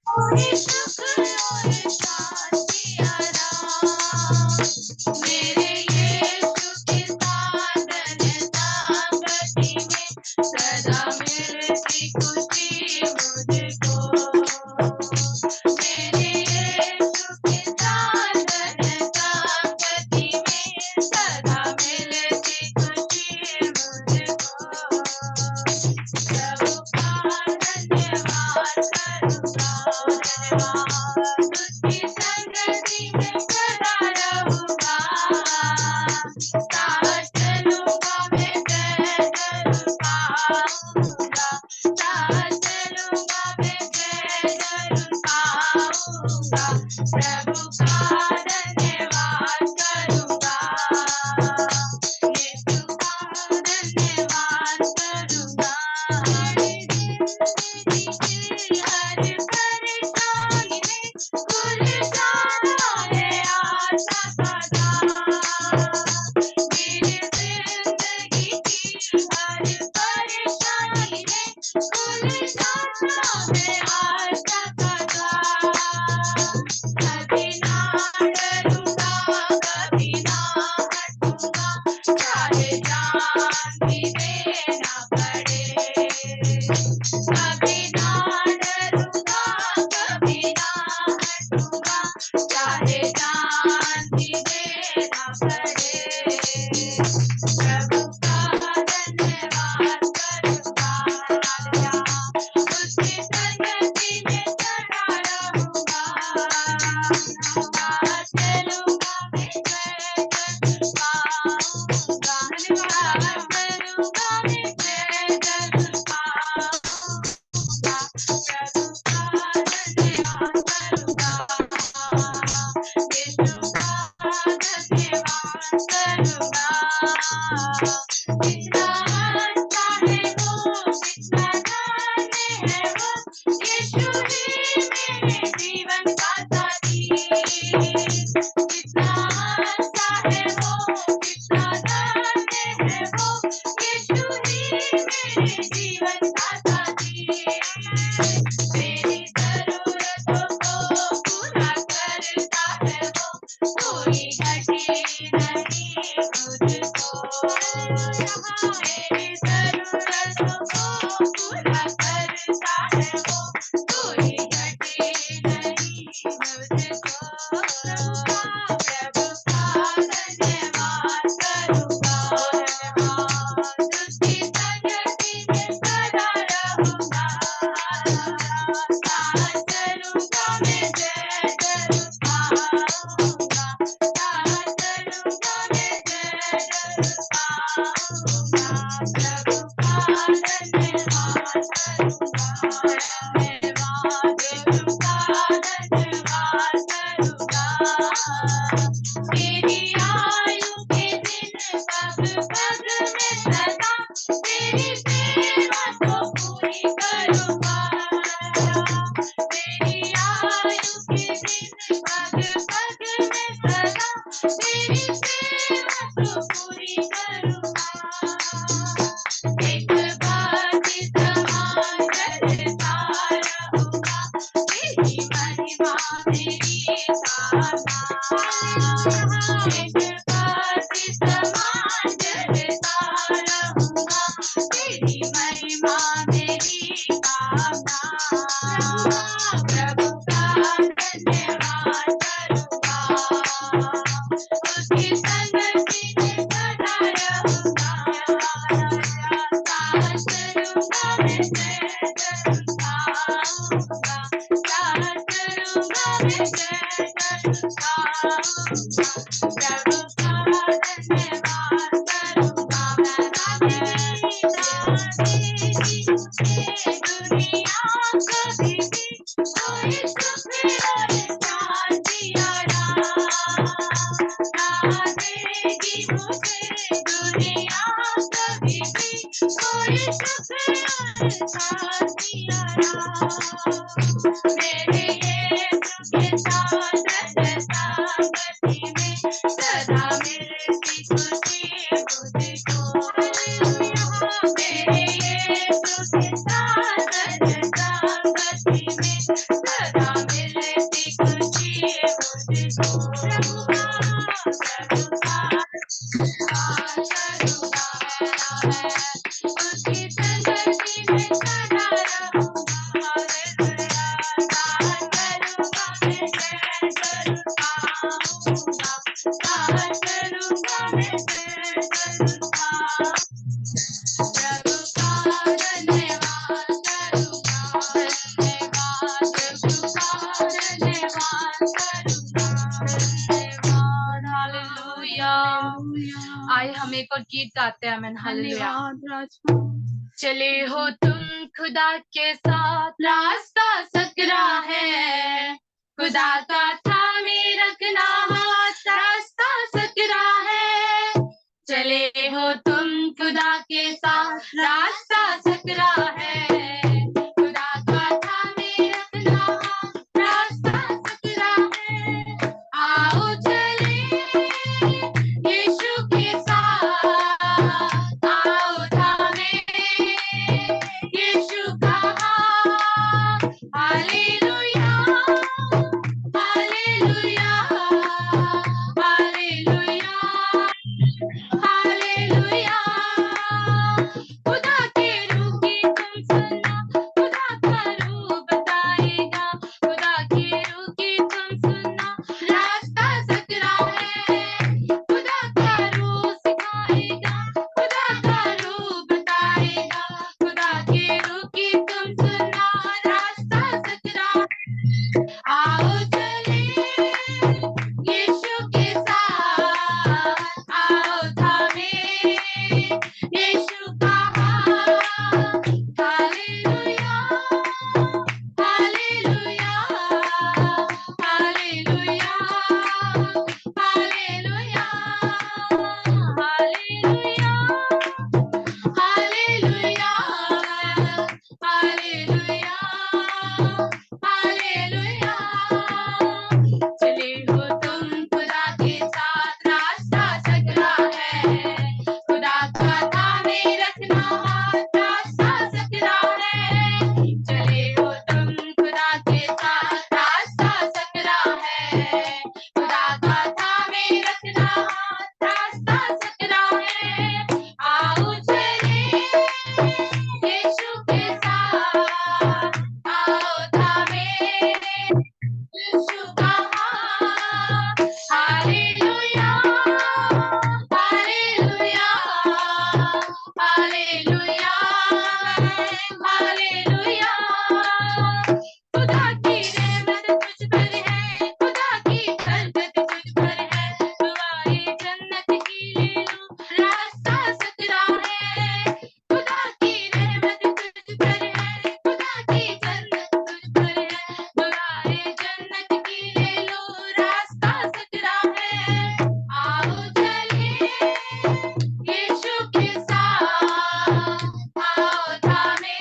कोई सुख और शांति आराम, मेरे यीशु के साधन संगति में सदा मिलती खुशी मुझको। मेरे यीशु के साधन संगति में सदा मिलती खुशी मुझको। प्रभु का धन्यवाद करूंगा, उसकी संगति में सदा रहूंगा। साथ चलूंगा मैं पैदल पाऊंगा, साथ चलूंगा मैं पैदल पाऊंगा। प्रभु का धन्यवाद करूंगा, यीशु का धन्यवाद करूंगा। हर परेशानी में खुल जाना है आशा का द्वार। मेरी जिंदगी की हर परेशानी में खुल जाना है आशा का द्वार। कभी ना डरूंगा, कभी ना हटूंगा, चाहे जान भी देना पड़े। कभी ना डरूंगा, कभी ना हटूंगा, चाहे जान भी देना पड़े। प्रभु का धन्यवाद करूंगा, उसकी संगति में सदा रहूंगा। साथ चलूंगा मैं पैदल पाऊंगा, साथ चलूंगा मैं पैदल पाऊंगा। प्रभु का धन्यवाद करूंगा, यीशु का धन्यवाद करूंगा। कितना अच्छा है वो, कितना धन्य है वो, यीशु ही मेरे जीवन का साथी। कितना अच्छा है वो, कितना धन्य है वो, यीशु ही मेरे जीवन का साथी। मेरी जरूरतों को पूरा करता है वो, कोई घटी नहीं मुझको। मेरी जरूरतों को पूरा करता है वो, कोई घटी नहीं मुझको। प्रभु का धन्यवाद करूंगा, उसकी संगति में सदा रहूंगा। साथ चलूंगा मैं पैदल पाऊंगा, साथ चलूंगा मैं पैदल पाऊंगा। प्रभु का धन्यवाद करूंगा, धन्यवाद यीशु का धन्यवाद करूंगा। तेरी आयु के दिन पग पग में सदा तेरी सेवा को पूरी करूंगा। तेरी आयु के दिन पग पग में सदा तेरी सेवा को पूरी करूंगा। एक बाती समान करता रहूंगा, तेरी महिमा मेरी साधना। एक बाती समान करता रहूंगा, तेरी महिमा मेरी कामना। प्रभु का धन्यवाद करूंगा, उसकी संगति में सदा रहूंगा। साथ चलूंगा मैं पैदल पाऊंगा, साथ चलूंगा मैं पैदल पाऊंगा। प्रभु का धन्यवाद करूंगा, दुनिया कभी भी कोई सुख और शांति ना देगी मुझे। दुनिया कभी भी कोई सुख और शांति मेरे यीशु के साथ संगति में सदा मिलती खुशी मुझको। मेरे यीशु के साथ गीत गाते हैं। आमीन, हालेलुया। धन्यवाद राजकुमार। चले हो तुम खुदा के साथ, रास्ता सकरा है, खुदा का थामे रखना हाथ, रास्ता सकरा है। चले हो तुम खुदा के साथ, रास्ता सकरा है, खुदा का थामे रखना हाथ, रास्ता सकरा है। आओ चले यीशु के साथ, आओ थामे यीशु का हाथ। Hallelujah, hallelujah, hallelujah, hallelujah. खुदा के रूह की तुम सुनना, खुदा का रूह बताएगा, खुदा के रूह की तुम सुनना, रास्ता सकरा है, खुदा का रूह सिखाएगा, खुदा का रूह बताएगा, खुदा के रूह की तुम सुनना, रास्ता सकरा है। आओ चले यीशु के साथ, आओ थामे यीशु का हाथ। Hallelujah, hallelujah, hallelujah, hallelujah, hallelujah, hallelujah, hallelujah, hallelujah. चले हो तुम खुदा के साथ, रास्ता सकरा है, खुदा का थामे रखना हाथ, रास्ता सकरा है। चले हो तुम खुदा के साथ, रास्ता सकरा है, खुदा का थामे रखना हाथ, रास्ता सकरा है। आओ चले यीशु के साथ, आओ थामे यीशु का हाथ। Hallelujah, hallelujah, hallelujah, hallelujah. खुदा की रहमत तुझ पर है, खुदा की बरकत तुझ पर है, दुआए जन्नत की ले लो, रास्ता सकरा है। खुदा की रहमत तुझ पर है, खुदा की जन्नत तुझ पर है, दुआए जन्नत की ले लो, रास्ता सकरा है। आओ चले यीशु के साथ, आओ थामे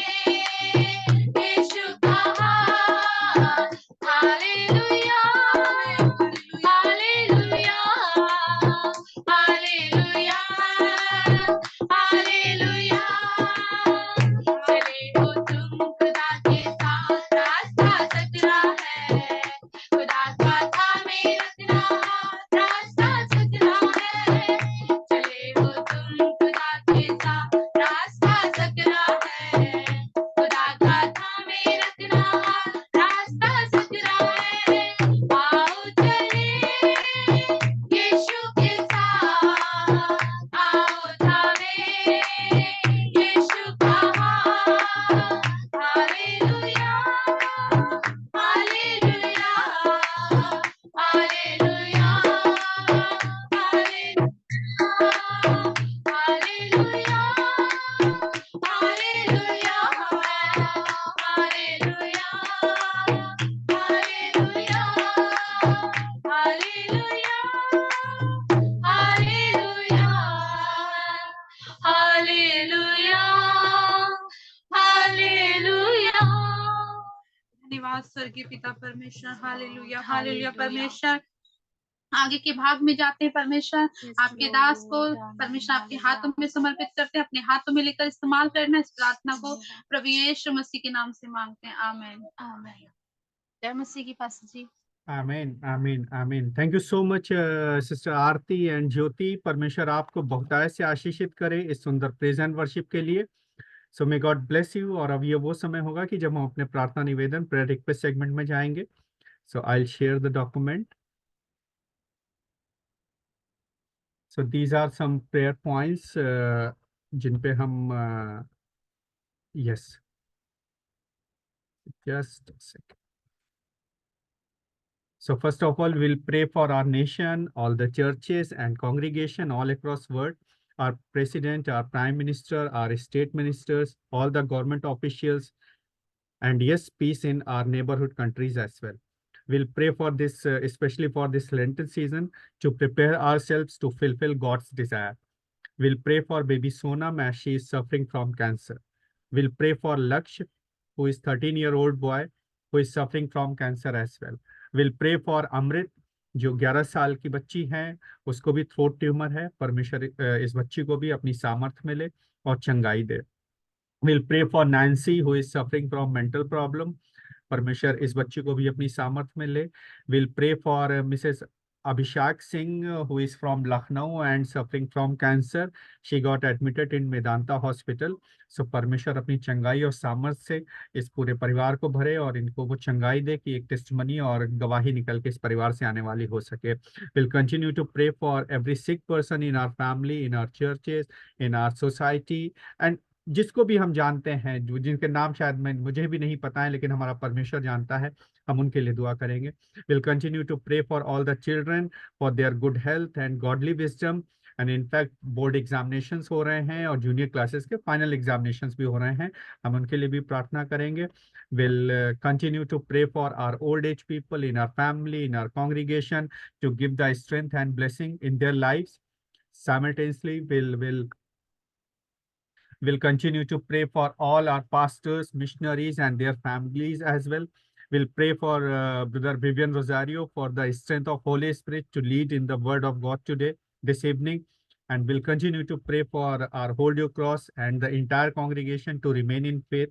यीशु का हाथ। Hallelujah, hallelujah, hallelujah, hallelujah. चले हो तुम खुदा के साथ, रास्ता सकरा है, खुदा का थामे रखना हाथ, रास्ता सकरा है। चले हो तुम खुदा के साथ, रास्ता सकरा है, खुदा का थामे रखना हाथ, रास्ता सकरा है। आओ चले यीशु के साथ, आओ थामे यीशु का हाथ। Hallelujah, hallelujah, hallelujah, hallelujah, hallelujah, hallelujah, hallelujah, hallelujah, hallelujah, hallelujah, hallelujah. धन्यवाद स्वर्गीय पिता परमेश्वर। Hallelujah, hallelujah hallelujah. परमेश्वर। आगे के भाग में जाते हैं परमेश्वर, आपके दास को परमेश्वर आपके हाथों में समर्पित करते हैं, अपने हाथों में लेकर इस्तेमाल करना। इस प्रार्थना को प्रभु यीशु मसीह के नाम से मांगते हैं, आमीन। आमीन। जय मसीह की पास जी। आमीन, आमीन, आमीन। Thank you so much sister Aarti and Jyoti. परमेश्वर आपको बहुतायत से आशीषित करे इस सुंदर प्रेजेंट वर्शिप के लिए। सो मे गॉड ब्लेस यू। और अब ये वो समय होगा कि जब हम अपने प्रार्थना निवेदन प्रेयर रिक्वेस्ट सेगमेंट में जाएंगे। So I will share the document. So these are some prayer points जिन पे हम yes just second. So first of all, we'll pray for our nation, all the churches and congregation all across world. our president, our prime minister, our state ministers, all the government officials, and yes, peace in our neighborhood countries as well. We'll pray for this, especially for this Lenten season, to prepare ourselves to fulfill God's desire. We'll pray for baby Sonam as she is suffering from cancer. We'll pray for Laksh, who is 13-year-old boy, who is suffering from cancer as well. We'll pray for Amrit, जो 11 साल की बच्ची है, उसको भी throat tumour है। परमेश्वर इस बच्ची को भी अपनी सामर्थ्य मिले और चंगाई दे। We'll pray for Nancy, who is suffering from mental problem. परमेश्वर इस बच्ची को भी अपनी सामर्थ्य में ले। We'll pray for Mrs. Abhishek Singh, who is from Lucknow and suffering from cancer. She got admitted in Medanta Hospital. So परमेश्वर अपनी चंगाई और सामर्थ्य से इस पूरे परिवार को भरे और इनको वो चंगाई दे कि एक टेस्टमनी और गवाही निकल के इस परिवार से आने वाली हो सके। We'll continue to pray for every sick person in our family, in our churches, in our society, and जिसको भी हम जानते हैं, जो जिनके नाम शायद मुझे भी नहीं पता है, लेकिन हमारा परमेश्वर जानता है, हम उनके लिए दुआ करेंगे। We'll continue to pray for all the children for their good health and godly wisdom, and in fact board examinations हो रहे हैं और जूनियर क्लासेस के फाइनल एग्जामिनेशंस भी हो रहे हैं, हम उनके लिए भी प्रार्थना करेंगे। We'll continue to pray for our old age people in our family, in our congregation, to give the strength and blessing in their lives. Simultaneously, we'll continue to pray for all our pastors, missionaries, and their families as well. We'll pray for Brother Vivian Rosario for the strength of Holy Spirit to lead in the Word of God today, this evening. And we'll continue to pray for our Hold Your Cross and the entire congregation to remain in faith.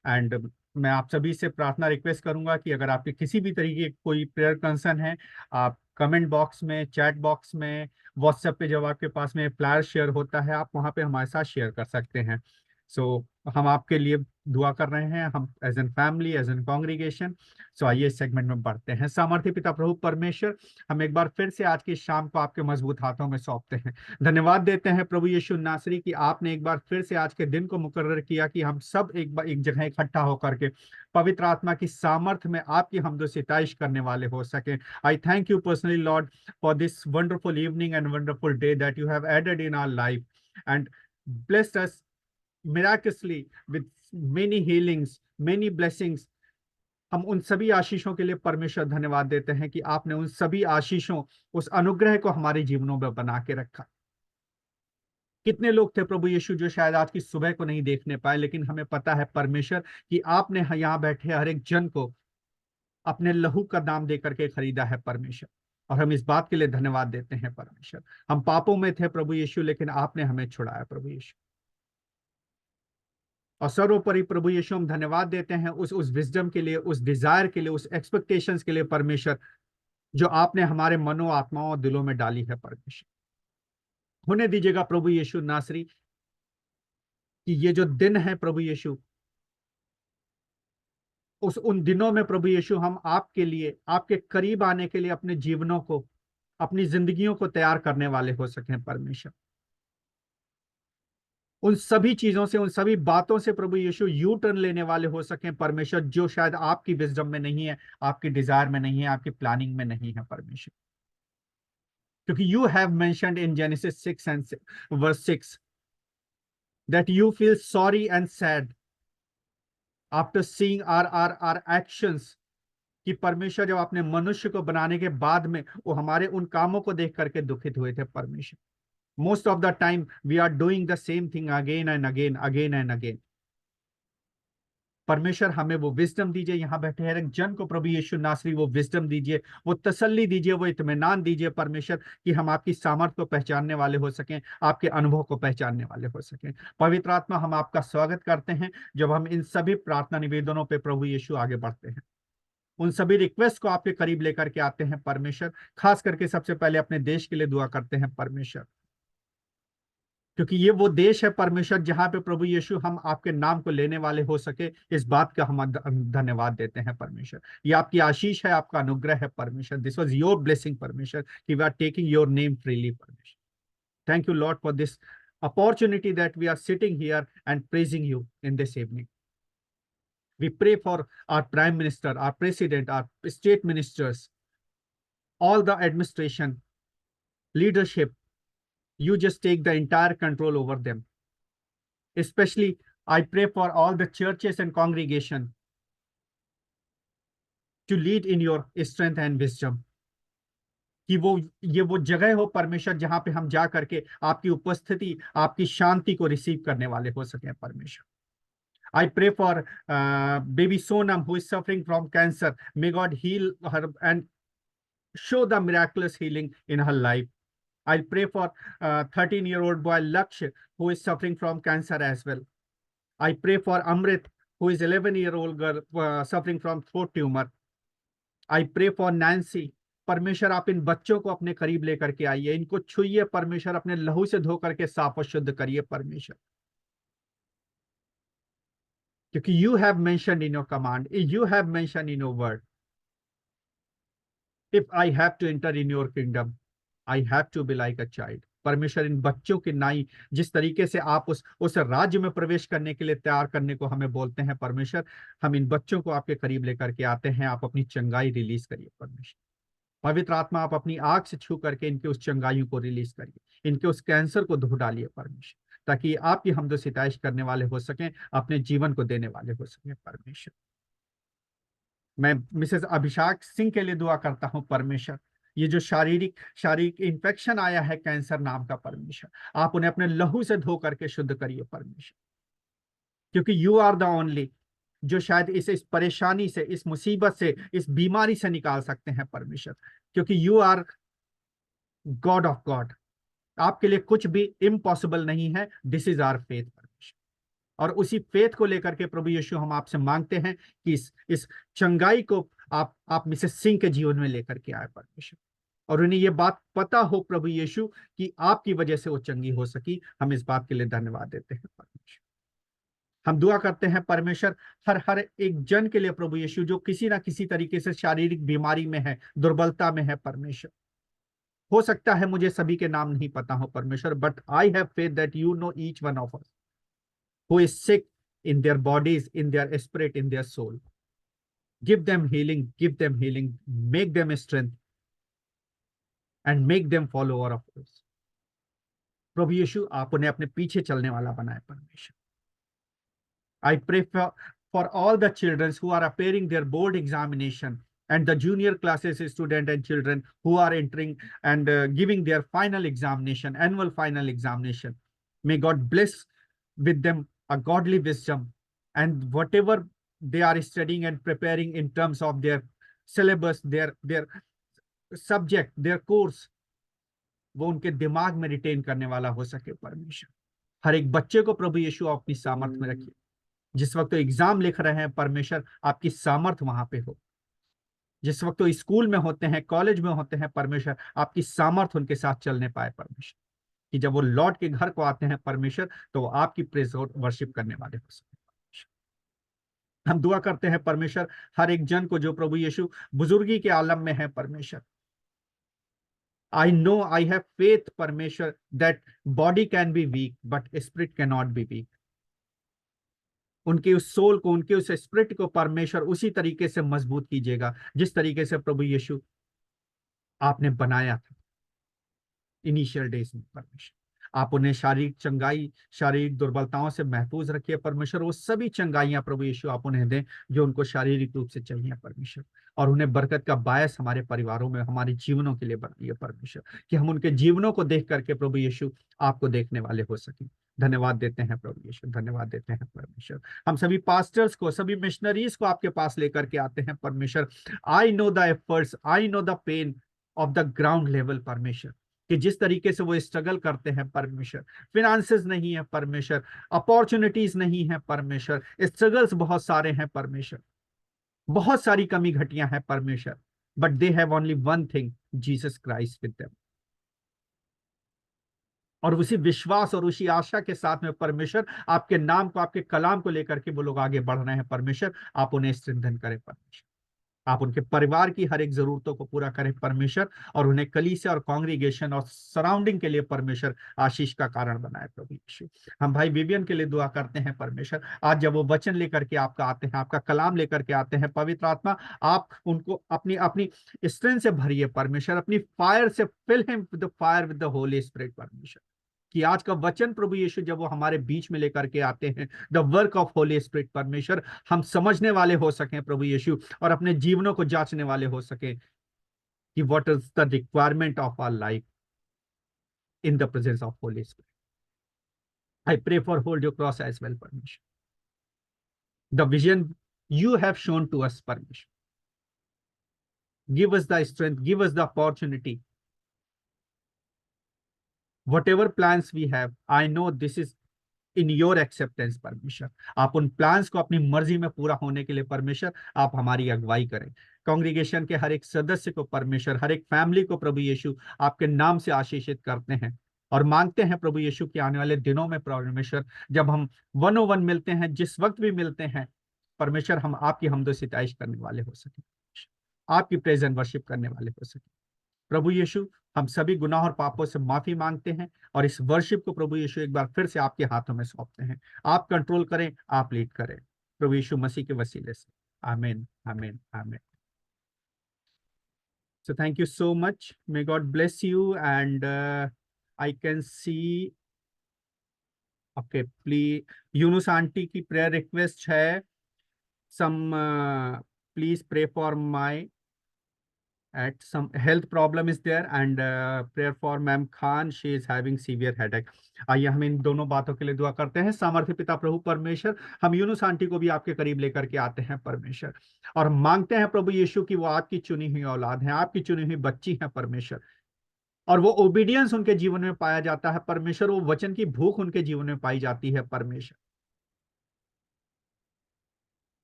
And मैं आप सभी से प्रार्थना request करूंगा कि अगर आपके किसी भी तरीके कोई प्रेयर कंसर्न है, आप कमेंट बॉक्स में, चैट बॉक्स में, व्हाट्सएप पे जब आपके पास में फ्लायर शेयर होता है, आप वहां पे हमारे साथ शेयर कर सकते हैं। सो हम आपके लिए दुआ कर रहे हैं, हम as an family, as an congregation. So आइए इस सेगमेंट में बढ़ते हैं। सामर्थ्य पिता प्रभु परमेश्वर, हम एक बार फिर से आज की शाम को आपके मजबूत हाथों में सौंपते हैं। धन्यवाद देते हैं प्रभु यीशु नासरी कि आपने एक बार फिर से आज के दिन को मुकर्रर किया कि हम सब एक बार एक जगह इकट्ठा होकर के पवित्र आत्मा की सामर्थ्य में आपकी हमदो सिताइश करने वाले हो सके। I thank you personally Lord for this wonderful evening and wonderful day that you have added in our life and blessed us miraculously with many healings, many blessings. हम उन सभी आशीषों के लिए परमेश्वर धन्यवाद देते हैं कि आपने उन सभी आशीषों, उस अनुग्रह को हमारे जीवनों में बना के रखा। कितने लोग थे प्रभु यीशु जो शायद आज की सुबह को नहीं देखने पाए, लेकिन हमें पता है परमेश्वर कि आपने यहाँ बैठे हर एक जन को अपने लहू का दाम दे करके खरीदा है परमेश्वर, और हम इस बात के लिए धन्यवाद देते हैं परमेश्वर। हम पापों में थे प्रभु यीशु, लेकिन आपने हमें छुड़ाया प्रभु यीशु। और सर्वोपरि प्रभु यीशु हम धन्यवाद देते हैं उस विजडम के लिए, उस डिजायर के लिए, उस एक्सपेक्टेशंस के लिए परमेश्वर, जो आपने हमारे मनो, आत्माओं और दिलों में डाली है परमेश्वर। होने दीजिएगा प्रभु यीशु नासरी कि ये जो दिन है प्रभु यीशु, उन दिनों में प्रभु यीशु हम आपके लिए, आपके करीब आने के लिए अपने जीवनों को, अपनी जिंदगियों को तैयार करने वाले हो सकें परमेश्वर। उन सभी चीजों से, उन सभी बातों से प्रभु यीशु यू टर्न लेने वाले हो सकें परमेश्वर, जो शायद आपकी विजडम में नहीं है, आपकी डिजायर में नहीं है, आपकी प्लानिंग में नहीं है परमेश्वर। क्योंकि you have mentioned in genesis 6 and verse 6 that you feel sorry and sad after seeing our actions, कि परमेश्वर जब आपने मनुष्य को बनाने के बाद में वो हमारे उन कामों को देख करके दुखित हुए थे परमेश्वर। Most of the time we are doing the same thing again and again, again and again. परमेश्वर हमें वो विजडम दीजिए, यहाँ बैठे हर एक जन को प्रभु यीशु नासरी वो विजडम दीजिए, वो तसल्ली दीजिए, वो इत्मीनान दीजिए परमेश्वर, कि हम आपकी सामर्थ को पहचानने वाले हो सकें, आपके अनुभव को पहचानने वाले हो सकें। पवित्र आत्मा, हम आपका स्वागत करते हैं जब हम इन सभी प्रार्थना निवेदनों पे प्रभु यीशु आगे बढ़ते हैं, उन सभी रिक्वेस्ट को आपके करीब लेकर के आते हैं परमेश्वर। खास करके सबसे पहले अपने देश के लिए दुआ करते हैं परमेश्वर, क्योंकि ये वो देश है परमेश्वर जहां पे प्रभु यीशु हम आपके नाम को लेने वाले हो सके। इस बात का हम धन्यवाद देते हैं परमेश्वर। ये आपकी आशीष है, आपका अनुग्रह है परमेश्वर। दिस वाज योर ब्लेसिंग परमेश्वर, कि we are taking your name freely परमेश्वर। Thank you lord for this opportunity that we are sitting here and praising you in this evening. We pray for our Prime Minister, our President, our state ministers, all the administration, leadership, You just take the entire control over them. Especially, I pray for all the churches and congregation to lead in your strength and wisdom. कि वो जगह हो परमेश्वर जहां पे हम जा करके आपकी उपस्थिति, आपकी शांति को रिसीव करने वाले हो सके परमेश्वर. I pray for baby Sonam who is suffering from cancer. May God heal her and show the miraculous healing in her life. I pray for 13-year-old boy Laksh who is suffering from cancer as well. I pray for Amrit who is 11-year-old girl suffering from throat tumor. I pray for Nancy. परमेश्वर आप इन बच्चों को अपने करीब लेकर के आइए, इनको छुइए परमेश्वर, अपने लहू से धो करके साफ और शुद्ध करिए परमेश्वर. क्योंकि you have mentioned in your command, you have mentioned in your word, if I have to enter in your kingdom, I have to be like a child. परमेश्वर इन बच्चों के नाई जिस तरीके से आप उस राज्य में प्रवेश करने के लिए तैयार करने को हमें बोलते हैं परमेश्वर, हम इन बच्चों को आपके करीब लेकर के आते हैं. आप अपनी चंगाई रिलीज करिए परमेश्वर. पवित्र आत्मा आप अपनी आंख से छू करके इनके उस चंगाइयों को रिलीज करिए, इनके उस कैंसर को धो डालिए परमेश्वर, ताकि आपकी हमदो सिताइश करने वाले हो सकें, अपने जीवन को देने वाले हो सकें परमेश्वर. मैं मिसेस अभिषेक सिंह के लिए दुआ करता हूं परमेश्वर. ये जो शारीरिक इन्फेक्शन आया है कैंसर नाम का परमेश्वर, आप उन्हें अपने लहू से धो करके शुद्ध करिए परमेश्वर. क्योंकि यू आर द ओनली जो शायद इस परेशानी से, इस मुसीबत से, इस बीमारी से निकाल सकते हैं परमेश्वर. क्योंकि you are God of God. आपके लिए कुछ भी इम्पॉसिबल नहीं है. दिस इज आवर फेथ परमेश्वर. और उसी फेथ को लेकर के प्रभु यीशु हम आपसे मांगते हैं कि इस चंगाई को आप मिसेस सिंह के जीवन में लेकर के आए परमेश्वर, और उन्हें ये बात पता हो प्रभु यीशु कि आपकी वजह से वो चंगी हो सकी. हम इस बात के लिए धन्यवाद देते हैं परमेश्वर. हम दुआ करते हैं परमेश्वर हर एक जन के लिए प्रभु यीशु जो किसी ना किसी तरीके से शारीरिक बीमारी में है, दुर्बलता में है परमेश्वर. हो सकता है मुझे सभी के नाम नहीं पता हो परमेश्वर, but I have faith that you know each one of us who is sick in their bodies, in their spirit, in their soul. Give them healing, make them strength, and make them follower of yours. प्रभु यीशु आप उन्हें अपने पीछे चलने वाला बनाए परमेश्वर. I pray for all the children who are appearing their board examination and the junior classes student and children who are entering and giving their final examination, annual final examination. May God bless with them a godly wisdom, and whatever they are studying and preparing in terms of their syllabus, their subject, their course, वो उनके दिमाग में retain करने वाला हो सके परमेश्वर. हर एक बच्चे को प्रभु यीशु अपनी सामर्थ में रखिए. जिस वक्त तो एग्जाम लिख रहे हैं परमेश्वर, आपकी सामर्थ वहां पे हो. जिस वक्त तो स्कूल में होते हैं, कॉलेज में होते हैं परमेश्वर, आपकी सामर्थ उनके साथ चलने पाए परमेश्वर, कि जब वो लौट के घर को आते हैं परमेश्वर तो वो आपकी प्रेज और वर्शिप करने वाले हो सके. हम दुआ करते हैं परमेश्वर हर एक जन को जो प्रभु यीशु बुजुर्गी के आलम में है परमेश्वर. I know, I have faith परमेश्वर that body can be weak but spirit cannot be weak. उनके उस सोल को, उनके उस स्पिरिट को परमेश्वर उसी तरीके से मजबूत कीजिएगा जिस तरीके से प्रभु यीशु आपने बनाया था इनिशियल डेज में परमेश्वर. आप उन्हें शारीरिक चंगाई, शारीरिक दुर्बलताओं से महफूज रखिए परमेश्वर. वो सभी चंगाइयां प्रभु यीशु आप उन्हें दें जो उनको शारीरिक रूप से चाहिए परमेश्वर, और उन्हें बरकत का बायस हमारे परिवारों में, हमारे जीवनों के लिए बनाइए परमेश्वर, कि हम उनके जीवनों को देख करके प्रभु यीशु आपको देखने वाले हो सकें. धन्यवाद देते हैं प्रभु यीशु, धन्यवाद देते हैं परमेश्वर. हम सभी पास्टर्स को, सभी मिशनरीज को आपके पास लेकर के आते हैं परमेश्वर. I know the efforts, I know the pain of the ground level परमेश्वर, कि जिस तरीके से वो स्ट्रगल करते हैं परमेश्वर. फिनेंसेस नहीं है परमेश्वर, अपॉर्चुनिटीज नहीं है परमेश्वर, स्ट्रगल्स बहुत सारे हैं परमेश्वर, बहुत सारी कमी घटियां हैं परमेश्वर, but they have only one thing, Jesus Christ with them. और उसी विश्वास और उसी आशा के साथ में परमेश्वर आपके नाम को, आपके कलाम को लेकर के वो लोग आगे बढ़ रहे हैं परमेश्वर. आप उन्हें स्ट्रेंथन करें परमेश्वर, आप उनके परिवार की हर एक जरूरतों को पूरा करें परमेश्वर, और उन्हें कलीसिया और कांग्रीगेशन और सराउंडिंग के लिए परमेश्वर आशीष का कारण बनाए प्रभु यीशु. हम भाई विवियन के लिए दुआ करते हैं परमेश्वर. आज जब वो वचन लेकर के आपका आते हैं, आपका कलाम लेकर के आते हैं, पवित्र आत्मा आप उनको अपनी अपनी स्ट्रेंथ से भरिए परमेश्वर, अपनी फायर से fill him with the fire with the Holi Spirit परमेश्वर. कि आज का वचन प्रभु यीशु जब वो हमारे बीच में लेकर के आते हैं, the work of Holi Spirit परमेश्वर, हम समझने वाले हो सकें प्रभु यीशु, और अपने जीवनों को जांचने वाले हो सके कि what is the requirement of our life in the presence of Holi spirit. I pray for hold your cross as well परमेश्वर, the vision you have shown to us, Parmesh. Give us the strength, give us the opportunity. Whatever plans we have, I know this is in your acceptance, परमेश्वर। आप उन plans को अपनी मर्जी में पूरा होने के लिए परमेश्वर आप हमारी अगुवाई करें। कांग्रीगेशन के हर एक सदस्य को परमेश्वर, हर एक फैमिली को प्रभु यीशु आपके नाम से आशीषित करते हैं और मांगते हैं प्रभु यीशु कि आने वाले दिनों में परमेश्वर जब हम 101 मिलते हैं, जिस वक्त भी मिलते हैं परमेश्वर, हम आपकी हमदो सिताइश करने वाले हो सके, आपकी प्रेजेंट वर्शिप करने वाले हो सके। प्रभु यीशु हम सभी गुनाह और पापों से माफी मांगते हैं और इस वर्शिप को प्रभु यीशु एक बार फिर से आपके हाथों में सौंपते हैं। आप कंट्रोल करें, आप लीड करें, प्रभु यीशु मसीह के वसीले से। आमीन, आमीन, आमीन। So thank you so much. May God bless you. And I can see, okay, please, Yunus aunty की प्रेयर रिक्वेस्ट है। Some please pray for my at some health problem is there, and prayer for Ma'am Khan, she is having severe headache. आइए हम इन दोनों बातों के लिए दुआ करते हैं। सामर्थ्य पिता प्रभु परमेश्वर, हम यूनुस आंटी को भी आपके करीब लेकर के आते हैं परमेश्वर, और मांगते हैं प्रभु यीशु कि वो आपकी चुनी हुई औलाद है, आपकी चुनी हुई बच्ची है परमेश्वर, और वो ओबीडियंस उनके जीवन में पाया जाता है परमेश्वर, वो वचन की भूख उनके जीवन में पाई जाती है परमेश्वर।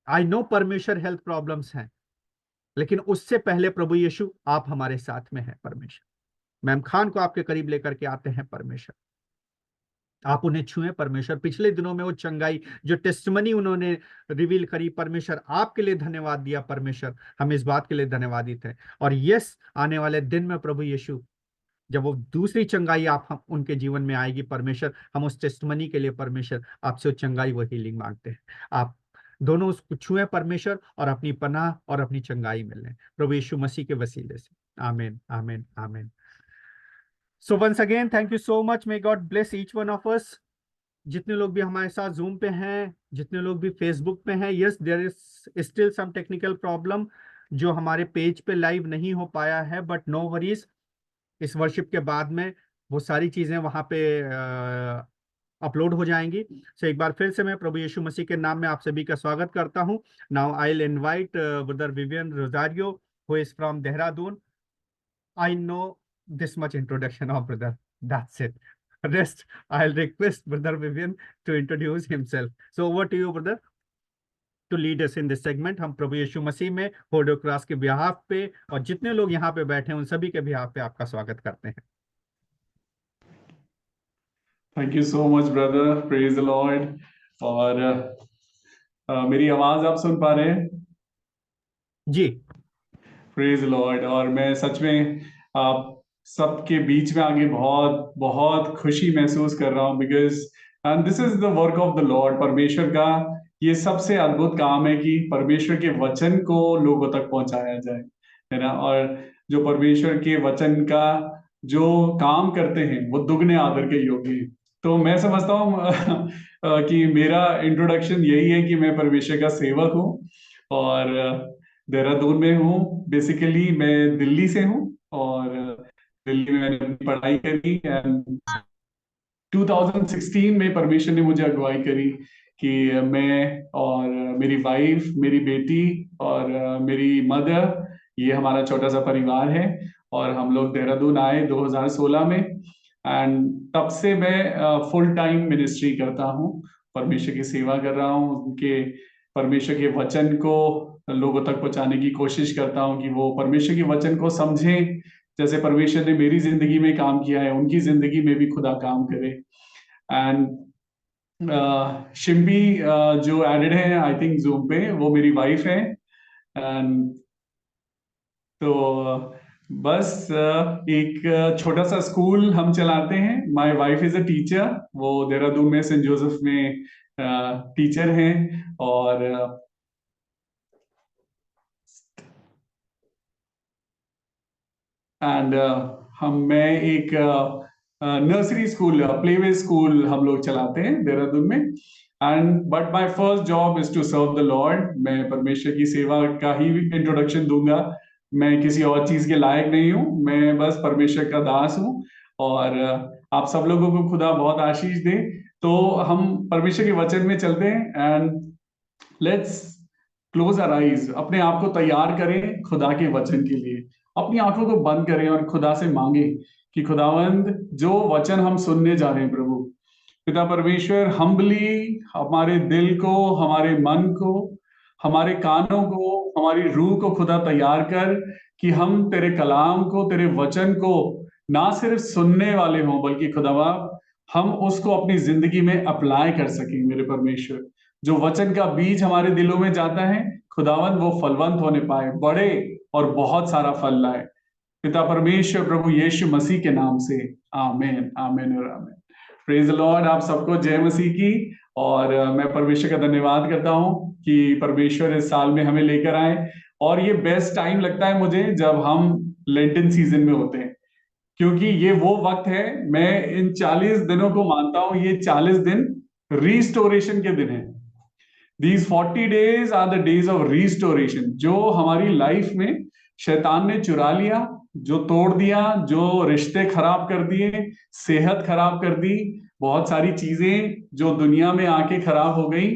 आई नो परमेश्वर हेल्थ प्रॉब्लम्स हैं, लेकिन उससे पहले प्रभु यीशु आप हमारे साथ में हैं परमेश्वर। मैम खान को आपके करीब लेकर के आते हैं परमेश्वर, आप उन्हें छुएं परमेश्वर। पिछले दिनों में वो चंगाई जो टेस्टमनी उन्होंने रिवील करी परमेश्वर, आपके लिए धन्यवाद दिया परमेश्वर, हम इस बात के लिए धन्यवादित हैं। और यस, आने वाले दिन में प्रभु यीशु जब वो दूसरी चंगाई आप हम उनके जीवन में आएगी परमेश्वर, हम उस टेस्टमनी के लिए परमेश्वर आपसे वो चंगाई, वो हीलिंग मांगते हैं। आप दोनों उसको छुएं परमेश्वर और अपनी पनाह और अपनी चंगाई मिलें प्रभु यीशु मसीह के वसीले से। आमीन, आमीन, आमीन। So once again thank you so much. May God bless each one of us. जितने लोग भी हमारे साथ जूम पे हैं, जितने लोग भी फेसबुक पे हैं, yes there is still some technical problem जो हमारे पेज पे लाइव नहीं हो पाया है, बट नो वरीज, इस वर्शिप के बाद में वो सारी चीजें वहां पे अपलोड हो जाएंगी। सो एक बार फिर से मैं प्रभु यीशु मसीह के नाम में आप सभी का स्वागत करता हूं। Now I will invite brother Vivian Rosario who is from Dehradun. I know this much introduction of brother, that's it. Rest I'll request brother Vivian to introduce himself. So over to you brother to lead us in this segment. हम प्रभु यीशु मसीह में Holi cross के behalf पे और जितने लोग यहाँ पे बैठे हैं उन सभी के बिहाफ पे आपका स्वागत करते हैं। Thank you so much brother, praise the Lord. और मेरी आवाज आप सुन पा रहे हैं? जी, प्रेज द लॉर्ड। और मैं सच में आप सबके बीच में आगे बहुत बहुत खुशी महसूस कर रहा हूँ, because and this is the work of the Lord. परमेश्वर का ये सबसे अद्भुत काम है कि परमेश्वर के वचन को लोगों तक पहुंचाया जाए, है ना। और जो परमेश्वर के वचन का जो काम करते हैं वो दुगने आदर के योग्य हैं। तो मैं समझता हूँ कि मेरा इंट्रोडक्शन यही है कि मैं परमेश्वर का सेवक हूँ और देहरादून में हूँ। बेसिकली मैं दिल्ली से हूँ और दिल्ली में मैंने अपनी पढ़ाई करी एंड 2016 में परमेश्वर ने मुझे अगुवाई करी कि मैं और मेरी वाइफ, मेरी बेटी और मेरी मदर, ये हमारा छोटा सा परिवार है और हम लोग देहरादून आए 2016 में। एंड तब से मैं फुल टाइम मिनिस्ट्री करता हूँ, परमेश्वर की सेवा कर रहा हूँ, उनके परमेश्वर के वचन को लोगों तक पहुंचाने की कोशिश करता हूँ कि वो परमेश्वर के वचन को समझें, जैसे परमेश्वर ने मेरी जिंदगी में काम किया है उनकी जिंदगी में भी खुदा काम करे। एंड शिम्बी जो एडेड है आई थिंक जूम पे, वो मेरी वाइफ है। एंड तो बस एक छोटा सा स्कूल हम चलाते हैं। My wife is a teacher, वो देहरादून में सेंट जोसेफ में टीचर हैं। और मैं एक नर्सरी स्कूल, प्लेवे स्कूल हम लोग चलाते हैं देहरादून में। And but my first job is to serve the Lord. मैं परमेश्वर की सेवा का ही इंट्रोडक्शन दूंगा। मैं किसी और चीज के लायक नहीं हूँ, मैं बस परमेश्वर का दास हूँ। और आप सब लोगों को खुदा बहुत आशीष दे। तो हम परमेश्वर के वचन में चलते हैं and let's close our eyes. अपने आप को तैयार करें खुदा के वचन के लिए। अपनी आंखों को बंद करें और खुदा से मांगे कि खुदावंद जो वचन हम सुनने जा रहे हैं प्रभु पिता परमेश्वर, हम्बली हमारे दिल को, हमारे मन को, हमारे कानों को, हमारी रूह को खुदा तैयार कर कि हम तेरे कलाम को, तेरे वचन को ना सिर्फ सुनने वाले हों बल्कि खुदावा हम उसको अपनी जिंदगी में अप्लाई कर सकें। मेरे परमेश्वर, जो वचन का बीज हमारे दिलों में जाता है खुदावंद वो फलवंत होने पाए, बड़े और बहुत सारा फल लाए। पिता परमेश्वर प्रभु यीशु मसीह के नाम से आमीन, आमीन और आमीन। Praise the Lord. आप सबको जय मसीह की। और मैं परमेश्वर का धन्यवाद करता हूं कि परमेश्वर इस साल में हमें लेकर आए। और ये बेस्ट टाइम लगता है मुझे जब हम लेंटन सीजन में होते हैं, क्योंकि ये वो वक्त है, मैं इन 40 दिनों को मानता हूं, ये 40 दिन रिस्टोरेशन के दिन हैं। These 40 days are the days of restoration। जो हमारी लाइफ में शैतान ने चुरा लिया, जो तोड़ दिया, जो रिश्ते खराब कर दिए, सेहत खराब कर दी, बहुत सारी चीजें जो दुनिया में आके खराब हो गई,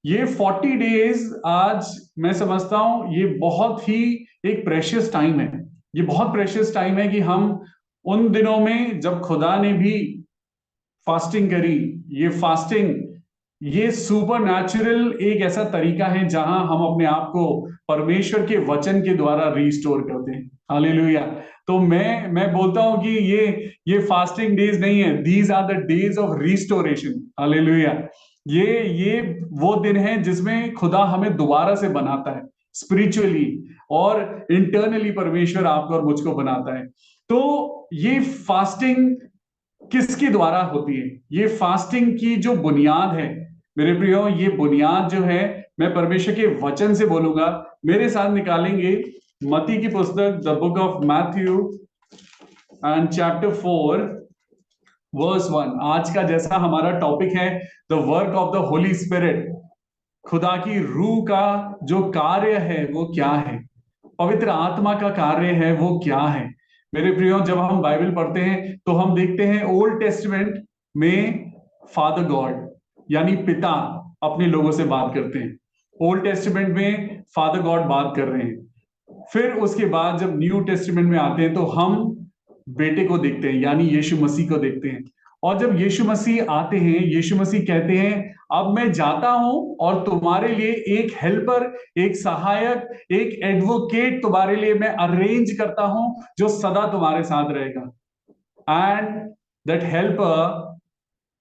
ये 40 डेज आज मैं समझता हूं ये बहुत ही एक प्रेशियस टाइम है। ये बहुत प्रेशियस टाइम है कि हम उन दिनों में जब खुदा ने भी फास्टिंग करी, ये फास्टिंग ये सुपर नेचुरल एक ऐसा तरीका है जहां हम अपने आप को परमेश्वर के वचन के द्वारा रिस्टोर करते हैं। हालेलुया। तो मैं बोलता हूं कि ये फास्टिंग डेज नहीं है, these are the days of restoration. Hallelujah. ये वो दिन है जिसमें खुदा हमें दोबारा से बनाता है, स्पिरिचुअली और इंटरनली परमेश्वर आपको और मुझको बनाता है। तो ये फास्टिंग किसके द्वारा होती है? ये फास्टिंग की जो बुनियाद है मेरे प्रियो, ये बुनियाद जो है मैं परमेश्वर के वचन से बोलूंगा। मेरे साथ निकालेंगे मत्ती की पुस्तक the book of Matthew and chapter 4 verse 1। आज का जैसा हमारा टॉपिक है the work of the Holi Spirit, खुदा की रूह का जो कार्य है वो क्या है, पवित्र आत्मा का कार्य है वो क्या है। मेरे प्रियो, जब हम बाइबल पढ़ते हैं तो हम देखते हैं ओल्ड टेस्टमेंट में फादर गॉड यानी पिता अपने लोगों से बात करते हैं। ओल्ड टेस्टमेंट में फादर गॉड बात कर रहे हैं। फिर उसके बाद जब न्यू टेस्टमेंट में आते हैं तो हम बेटे को देखते हैं यानी यीशु मसीह को देखते हैं। और जब यीशु मसीह आते हैं, यीशु मसीह कहते हैं अब मैं जाता हूं और तुम्हारे लिए एक हेल्पर, एक सहायक, एक एडवोकेट तुम्हारे लिए मैं अरेंज करता हूं जो सदा तुम्हारे साथ रहेगा। एंड दैट हेल्पर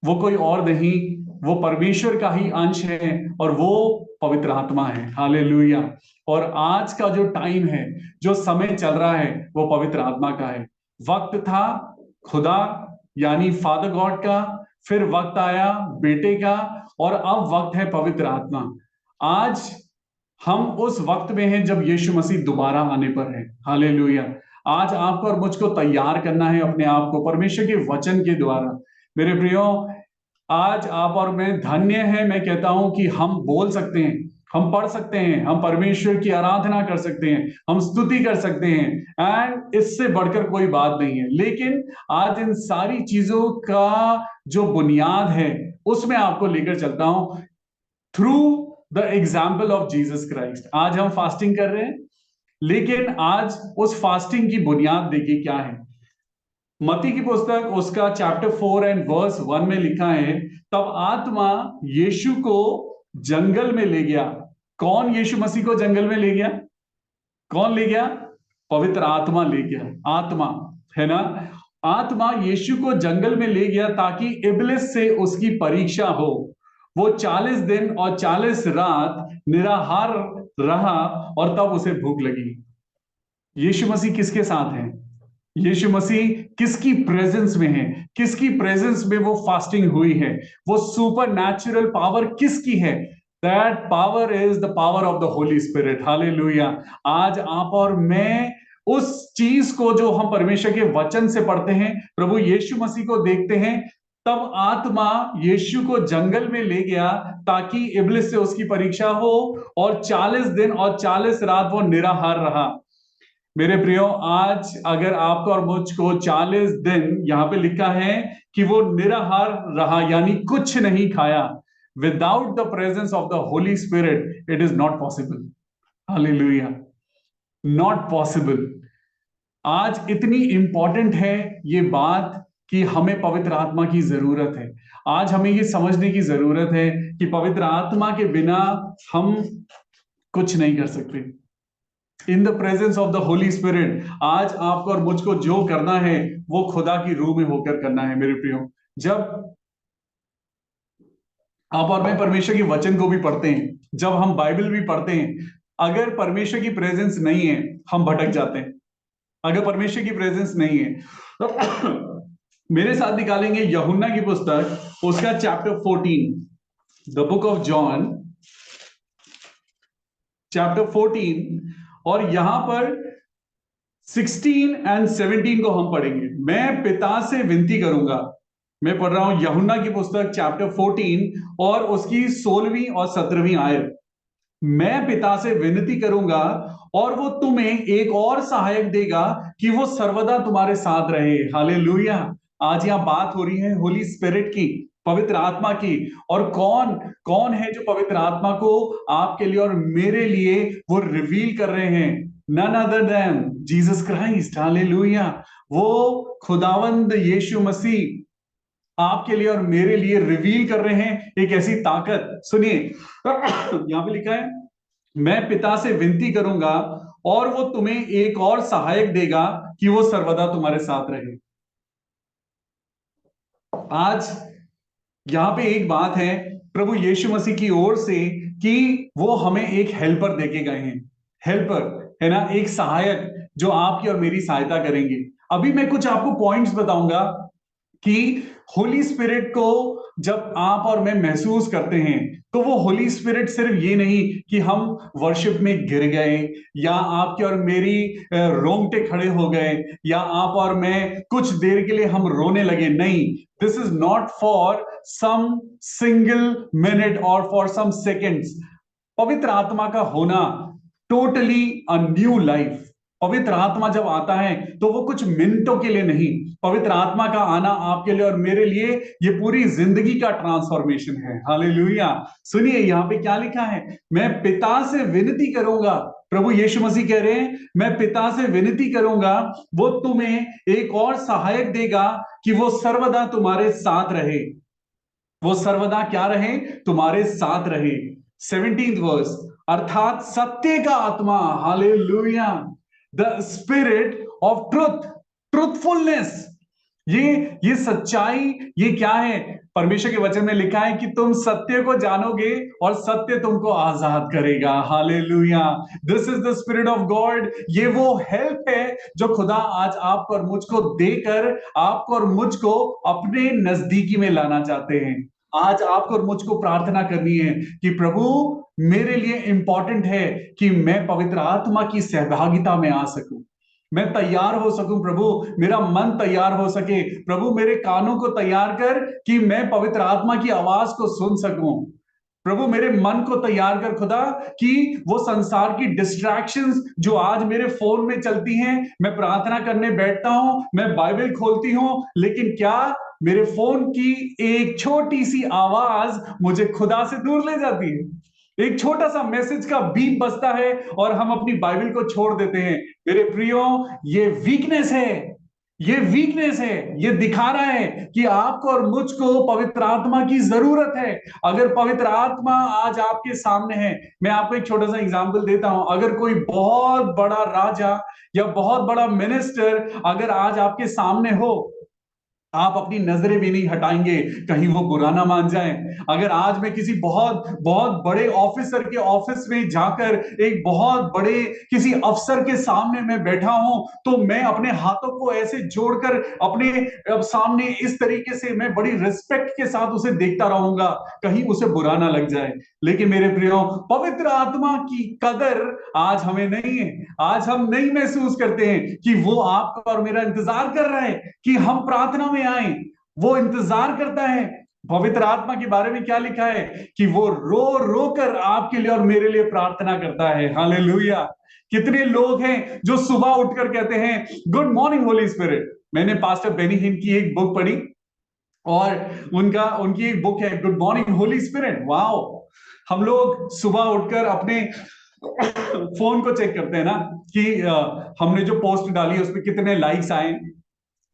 वो कोई और नहीं, वो परमेश्वर का ही अंश है और वो पवित्र आत्मा है। हालेलुया। और आज का जो टाइम है, जो समय चल रहा है वो पवित्र आत्मा का है। वक्त था खुदा यानी फादर गॉड का, फिर वक्त आया बेटे का और अब वक्त है पवित्र आत्मा। आज हम उस वक्त में हैं जब यीशु मसीह दोबारा आने पर है। हालेलुया। आज आपको और मुझको तैयार करना है अपने आप को परमेश्वर के वचन के द्वारा। मेरे प्रियो, आज आप और मैं धन्य है, मैं कहता हूं कि हम बोल सकते हैं, हम पढ़ सकते हैं, हम परमेश्वर की आराधना कर सकते हैं, हम स्तुति कर सकते हैं एंड इससे बढ़कर कोई बात नहीं है। लेकिन आज इन सारी चीजों का जो बुनियाद है उसमें आपको लेकर चलता हूं through the example of Jesus Christ. आज हम फास्टिंग कर रहे हैं, लेकिन आज उस फास्टिंग की बुनियाद देखिए क्या है। मत्ती की पुस्तक उसका चैप्टर 4 एंड वर्स 1 में लिखा है, तब आत्मा यीशु को जंगल में ले गया। कौन यीशु मसीह को जंगल में ले गया? कौन ले गया? पवित्र आत्मा ले गया। आत्मा है ना, आत्मा यीशु को जंगल में ले गया ताकि इब्लिस से उसकी परीक्षा हो। वो 40 दिन और 40 रात निराहार रहा और तब उसे भूख लगी। यीशु मसीह किसके साथ है? यीशु मसीह किसकी प्रेजेंस में है? किसकी प्रेजेंस में वो फास्टिंग हुई है? वो सुपर नेचुरल पावर किसकी है? That power is the power of the Holi Spirit. Hallelujah. आज आप और मैं उस चीज को जो हम परमेश्वर के वचन से पढ़ते हैं, प्रभु यीशु मसीह को देखते हैं, तब आत्मा यीशु को जंगल में ले गया ताकि इब्लिस से उसकी परीक्षा हो, और 40 दिन और 40 रात वो निराहार रहा। मेरे प्रियो, आज अगर आपको और मुझको 40 दिन, यहां पे लिखा है कि वो निराहार रहा, यानी कुछ नहीं खाया, without the presence of the Holi spirit it is not possible. Hallelujah, not possible. आज इतनी इंपॉर्टेंट है ये बात कि हमें पवित्र आत्मा की जरूरत है। आज हमें ये समझने की जरूरत है कि पवित्र आत्मा के बिना हम कुछ नहीं कर सकते। इन the presence of the Holi Spirit, आज आपको और मुझको जो करना है वो खुदा की रूह में होकर करना है। मेरे प्रियो, जब आप और मैं परमेश्वर के वचन को भी पढ़ते हैं, जब हम बाइबल भी पढ़ते हैं, अगर परमेश्वर की प्रेजेंस नहीं है हम भटक जाते हैं। अगर परमेश्वर की प्रेजेंस नहीं है तो मेरे साथ निकालेंगे यूहन्ना की पुस्तक, उसका chapter 14, the book of John chapter 14, और यहां पर 16 और 17 को हम पढ़ेंगे। मैं पिता से विनती करूंगा, मैं पढ़ रहा हूं यूहन्ना की पुस्तक चैप्टर 14 और उसकी 16वीं और 17वीं आयत। मैं पिता से विनती करूंगा और वो तुम्हें एक और सहायक देगा कि वो सर्वदा तुम्हारे साथ रहे। हालेलुया। आज यहां बात हो रही है होली स्पिरिट की, पवित्र आत्मा की। और कौन कौन है जो पवित्र आत्मा को आपके लिए और मेरे लिए वो रिवील कर रहे हैं? None other than Jesus Christ. Hallelujah. वो खुदावंद यीशु मसीह आपके लिए और मेरे लिए रिवील कर रहे हैं एक ऐसी ताकत। सुनिए, यहां पे लिखा है, मैं पिता से विनती करूंगा और वो तुम्हें एक और सहायक देगा कि वो सर्वदा तुम्हारे साथ रहे। आज यहां पे एक बात है प्रभु यीशु मसीह की ओर से कि वो हमें एक हेल्पर देके गए हैं। हेल्पर है ना, एक सहायक जो आपकी और मेरी सहायता करेंगे। अभी मैं कुछ आपको पॉइंट्स बताऊंगा कि होली स्पिरिट को जब आप और मैं महसूस करते हैं तो वो होली स्पिरिट सिर्फ ये नहीं कि हम वर्शिप में गिर गए, या आपकी और मेरी रोंगटे खड़े हो गए, या आप और मैं कुछ देर के लिए हम रोने लगे। नहीं, this is not for some single minute और फॉर सम सेकेंड्स। पवित्र आत्मा का होना टोटली अ न्यू लाइफ। पवित्र आत्मा जब आता है तो वो कुछ मिनटों के लिए नहीं, पवित्र आत्मा का आना आपके लिए और मेरे लिए ये पूरी जिंदगी का ट्रांसफॉर्मेशन है। हालेलुया। सुनिए यहां पे क्या लिखा है, मैं पिता से विनती करूंगा। प्रभु यीशु मसीह कह रहे हैं, मैं पिता से विनती करूंगा, वो तुम्हें एक और सहायक देगा कि वो सर्वदा तुम्हारे साथ रहे। वो सर्वदा क्या रहे? तुम्हारे साथ रहे। 17th वर्स, अर्थात सत्य का आत्मा। Hallelujah. The spirit of truth, truthfulness. ये सच्चाई, ये क्या है? परमेश्वर के वचन में लिखा है कि तुम सत्य को जानोगे और सत्य तुमको आजाद करेगा। Hallelujah. This is the spirit of God. ये वो हेल्प है जो खुदा आज आपको और मुझको देकर आपको और मुझको अपने नजदीकी में लाना चाहते हैं। आज आपको और मुझको प्रार्थना करनी है कि प्रभु, मेरे लिए इंपॉर्टेंट है कि मैं पवित्र आत्मा की सहभागिता में आ सकूं, मैं तैयार हो सकूं। प्रभु, मेरा मन तैयार हो सके। प्रभु, मेरे कानों को तैयार कर कि मैं पवित्र आत्मा की आवाज को सुन सकूं। प्रभु, मेरे मन को तैयार कर खुदा कि वो संसार की डिस्ट्रैक्शंस जो आज मेरे फोन में चलती हैं, मैं प्रार्थना करने बैठता हूं, मैं बाइबल खोलती हूं, लेकिन क्या मेरे फोन की एक छोटी सी आवाज मुझे खुदा से दूर ले जाती है? एक छोटा सा मैसेज का बीप बजता है और हम अपनी बाइबल को छोड़ देते हैं। मेरे प्रियो, ये वीकनेस है, ये वीकनेस है। ये दिखा रहा है कि आपको और मुझको पवित्र आत्मा की जरूरत है। अगर पवित्र आत्मा आज आपके सामने है, मैं आपको एक छोटा सा एग्जांपल देता हूं। अगर कोई बहुत बड़ा राजा या बहुत बड़ा मिनिस्टर अगर आज आपके सामने हो, आप अपनी नजरें भी नहीं हटाएंगे कहीं वो बुरा ना मान जाए। अगर आज मैं किसी बहुत बहुत बड़े ऑफिसर के ऑफिस में जाकर एक बहुत बड़े किसी अफसर के सामने मैं बैठा हूं, तो मैं अपने हाथों को ऐसे जोड़कर अपने सामने इस तरीके से मैं बड़ी रिस्पेक्ट के साथ उसे देखता रहूंगा, कहीं उसे बुरा ना लग जाए। लेकिन मेरे प्रियो, पवित्र आत्मा की कदर आज हमें नहीं है। आज हम नहीं महसूस करते हैं कि वो आपका और मेरा इंतजार कर रहा है कि हम प्रार्थना में आए। वो इंतजार करता है। पवित्र आत्मा के बारे में क्या लिखा है कि वो रो रो कर आपके लिए और मेरे लिए प्रार्थना करता है। हालेलुया। कितने लोग हैं जो सुबह उठकर कहते हैं गुड मॉर्निंग होली स्पिरिट। मैंने पास्टर बेनी हिन की एक बुक पढ़ी और उनकी एक बुक है good morning Holy spirit. Wow. हम लोग सुबह उठकर अपने फोन को चेक करते हैं ना कि हमने जो पोस्ट डाली है उसमें कितने लाइक्स आए,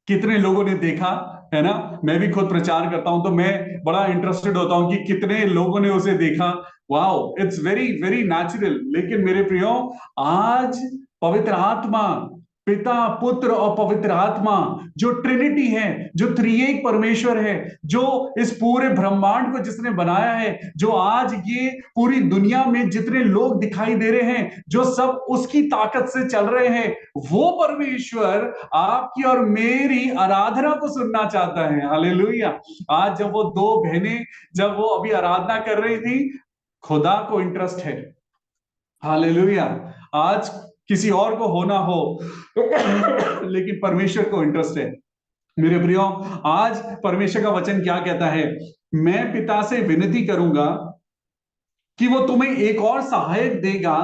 कितने लोगों ने देखा, है ना। मैं भी खुद प्रचार करता हूं तो मैं बड़ा इंटरेस्टेड होता हूं कि कितने लोगों ने उसे देखा। Wow, it's very very natural. लेकिन मेरे प्रियो, आज पवित्र आत्मा, पिता, पुत्र और पवित्र आत्मा, जो ट्रिनिटी है, जो त्रिएक परमेश्वर है, जो इस पूरे ब्रह्मांड को जिसने बनाया है, जो आज ये पूरी दुनिया में जितने लोग दिखाई दे रहे हैं, जो सब उसकी ताकत से चल रहे हैं, वो परमेश्वर आपकी और मेरी आराधना को सुनना चाहता है। हालेलुया। आज जब वो दो बहनें जब वो अभी आराधना कर रही थी, खुदा को इंटरेस्ट है। हालेलुया। आज किसी और को होना हो लेकिन परमेश्वर को इंटरेस्ट है। मेरे प्रियो, आज परमेश्वर का वचन क्या कहता है? मैं पिता से विनती करूंगा कि वो तुम्हें एक और सहायक देगा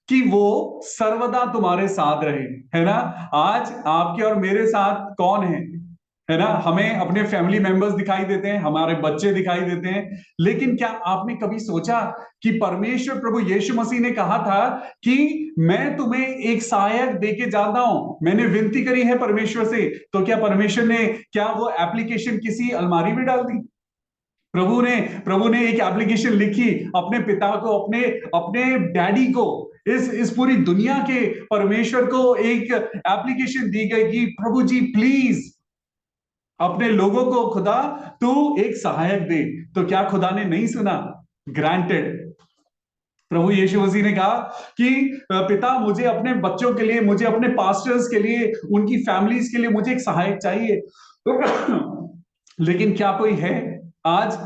कि वो सर्वदा तुम्हारे साथ रहे। है ना। आज आपके और मेरे साथ कौन है ना। हमें अपने फैमिली मेंबर्स दिखाई देते हैं, हमारे बच्चे दिखाई देते हैं, लेकिन क्या आपने कभी सोचा कि परमेश्वर प्रभु यीशु मसीह ने कहा था कि मैं तुम्हें एक सहायक देके जाता हूं। मैंने विनती करी है परमेश्वर से, तो क्या परमेश्वर ने क्या वो एप्लीकेशन किसी अलमारी में डाल दी? प्रभु ने एक एप्लीकेशन लिखी अपने पिता को, अपने अपने डैडी को, इस पूरी दुनिया के परमेश्वर को एक एप्लीकेशन दी गई कि प्रभु जी प्लीज अपने लोगों को खुदा तू एक सहायक दे। तो क्या खुदा ने नहीं सुना? ग्रांटेड। प्रभु यीशु मसीह ने कहा कि पिता, मुझे अपने बच्चों के लिए, मुझे अपने पास्टर्स के लिए, उनकी फैमिलीज के लिए मुझे एक सहायक चाहिए। लेकिन क्या कोई है? आज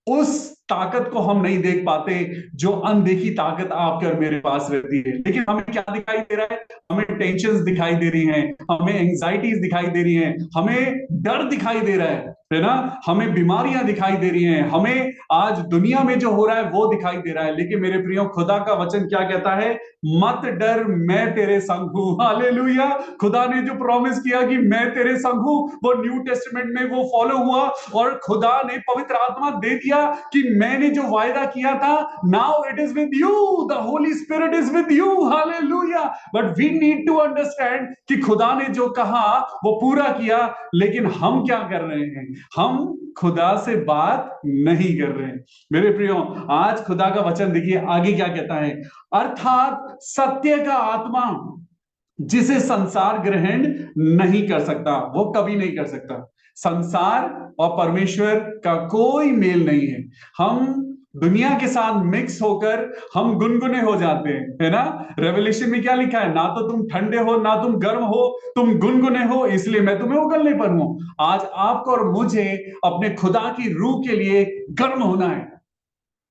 उस ताकत को हम नहीं देख पाते जो अनदेखी ताकत आपके और मेरे पास रहती है। लेकिन हमें क्या दिखाई दे रहा है? हमें टेंशन्स दिखाई दे रही हैं, हमें एंजाइटीज दिखाई दे रही हैं, हमें डर दिखाई दे रहा है ना। हमें बीमारियां दिखाई दे रही हैं, हमें आज दुनिया में जो हो रहा है वो दिखाई दे रहा है। लेकिन मेरे प्रियो, खुदा का वचन क्या कहता है? मत डर, मैं तेरे संग हूं। हालेलुया। खुदा ने जो प्रॉमिस किया कि मैं तेरे संग हूं, वो न्यू टेस्टमेंट में वो फॉलो हुआ और खुदा ने पवित्र आत्मा दे दिया कि मैंने जो वायदा किया था, now it is with you, the Holi Spirit is with you. Hallelujah. But we need to understand कि खुदा ने जो कहा वो पूरा किया। लेकिन हम क्या कर रहे हैं? हम खुदा से बात नहीं कर रहे हैं। मेरे प्रियो, आज खुदा का वचन देखिए आगे क्या कहता है। अर्थात सत्य का आत्मा जिसे संसार ग्रहण नहीं कर सकता, वो कभी नहीं कर सकता। संसार और परमेश्वर का कोई मेल नहीं है। हम दुनिया के साथ मिक्स होकर हम गुनगुने हो जाते हैं, है ना। रेवलेशन में क्या लिखा है? ना तो तुम ठंडे हो ना तुम गर्म हो, तुम गुनगुने हो, इसलिए मैं तुम्हें उगलने पर हूं। आज आपको और मुझे अपने खुदा की रूह के लिए गर्म होना है,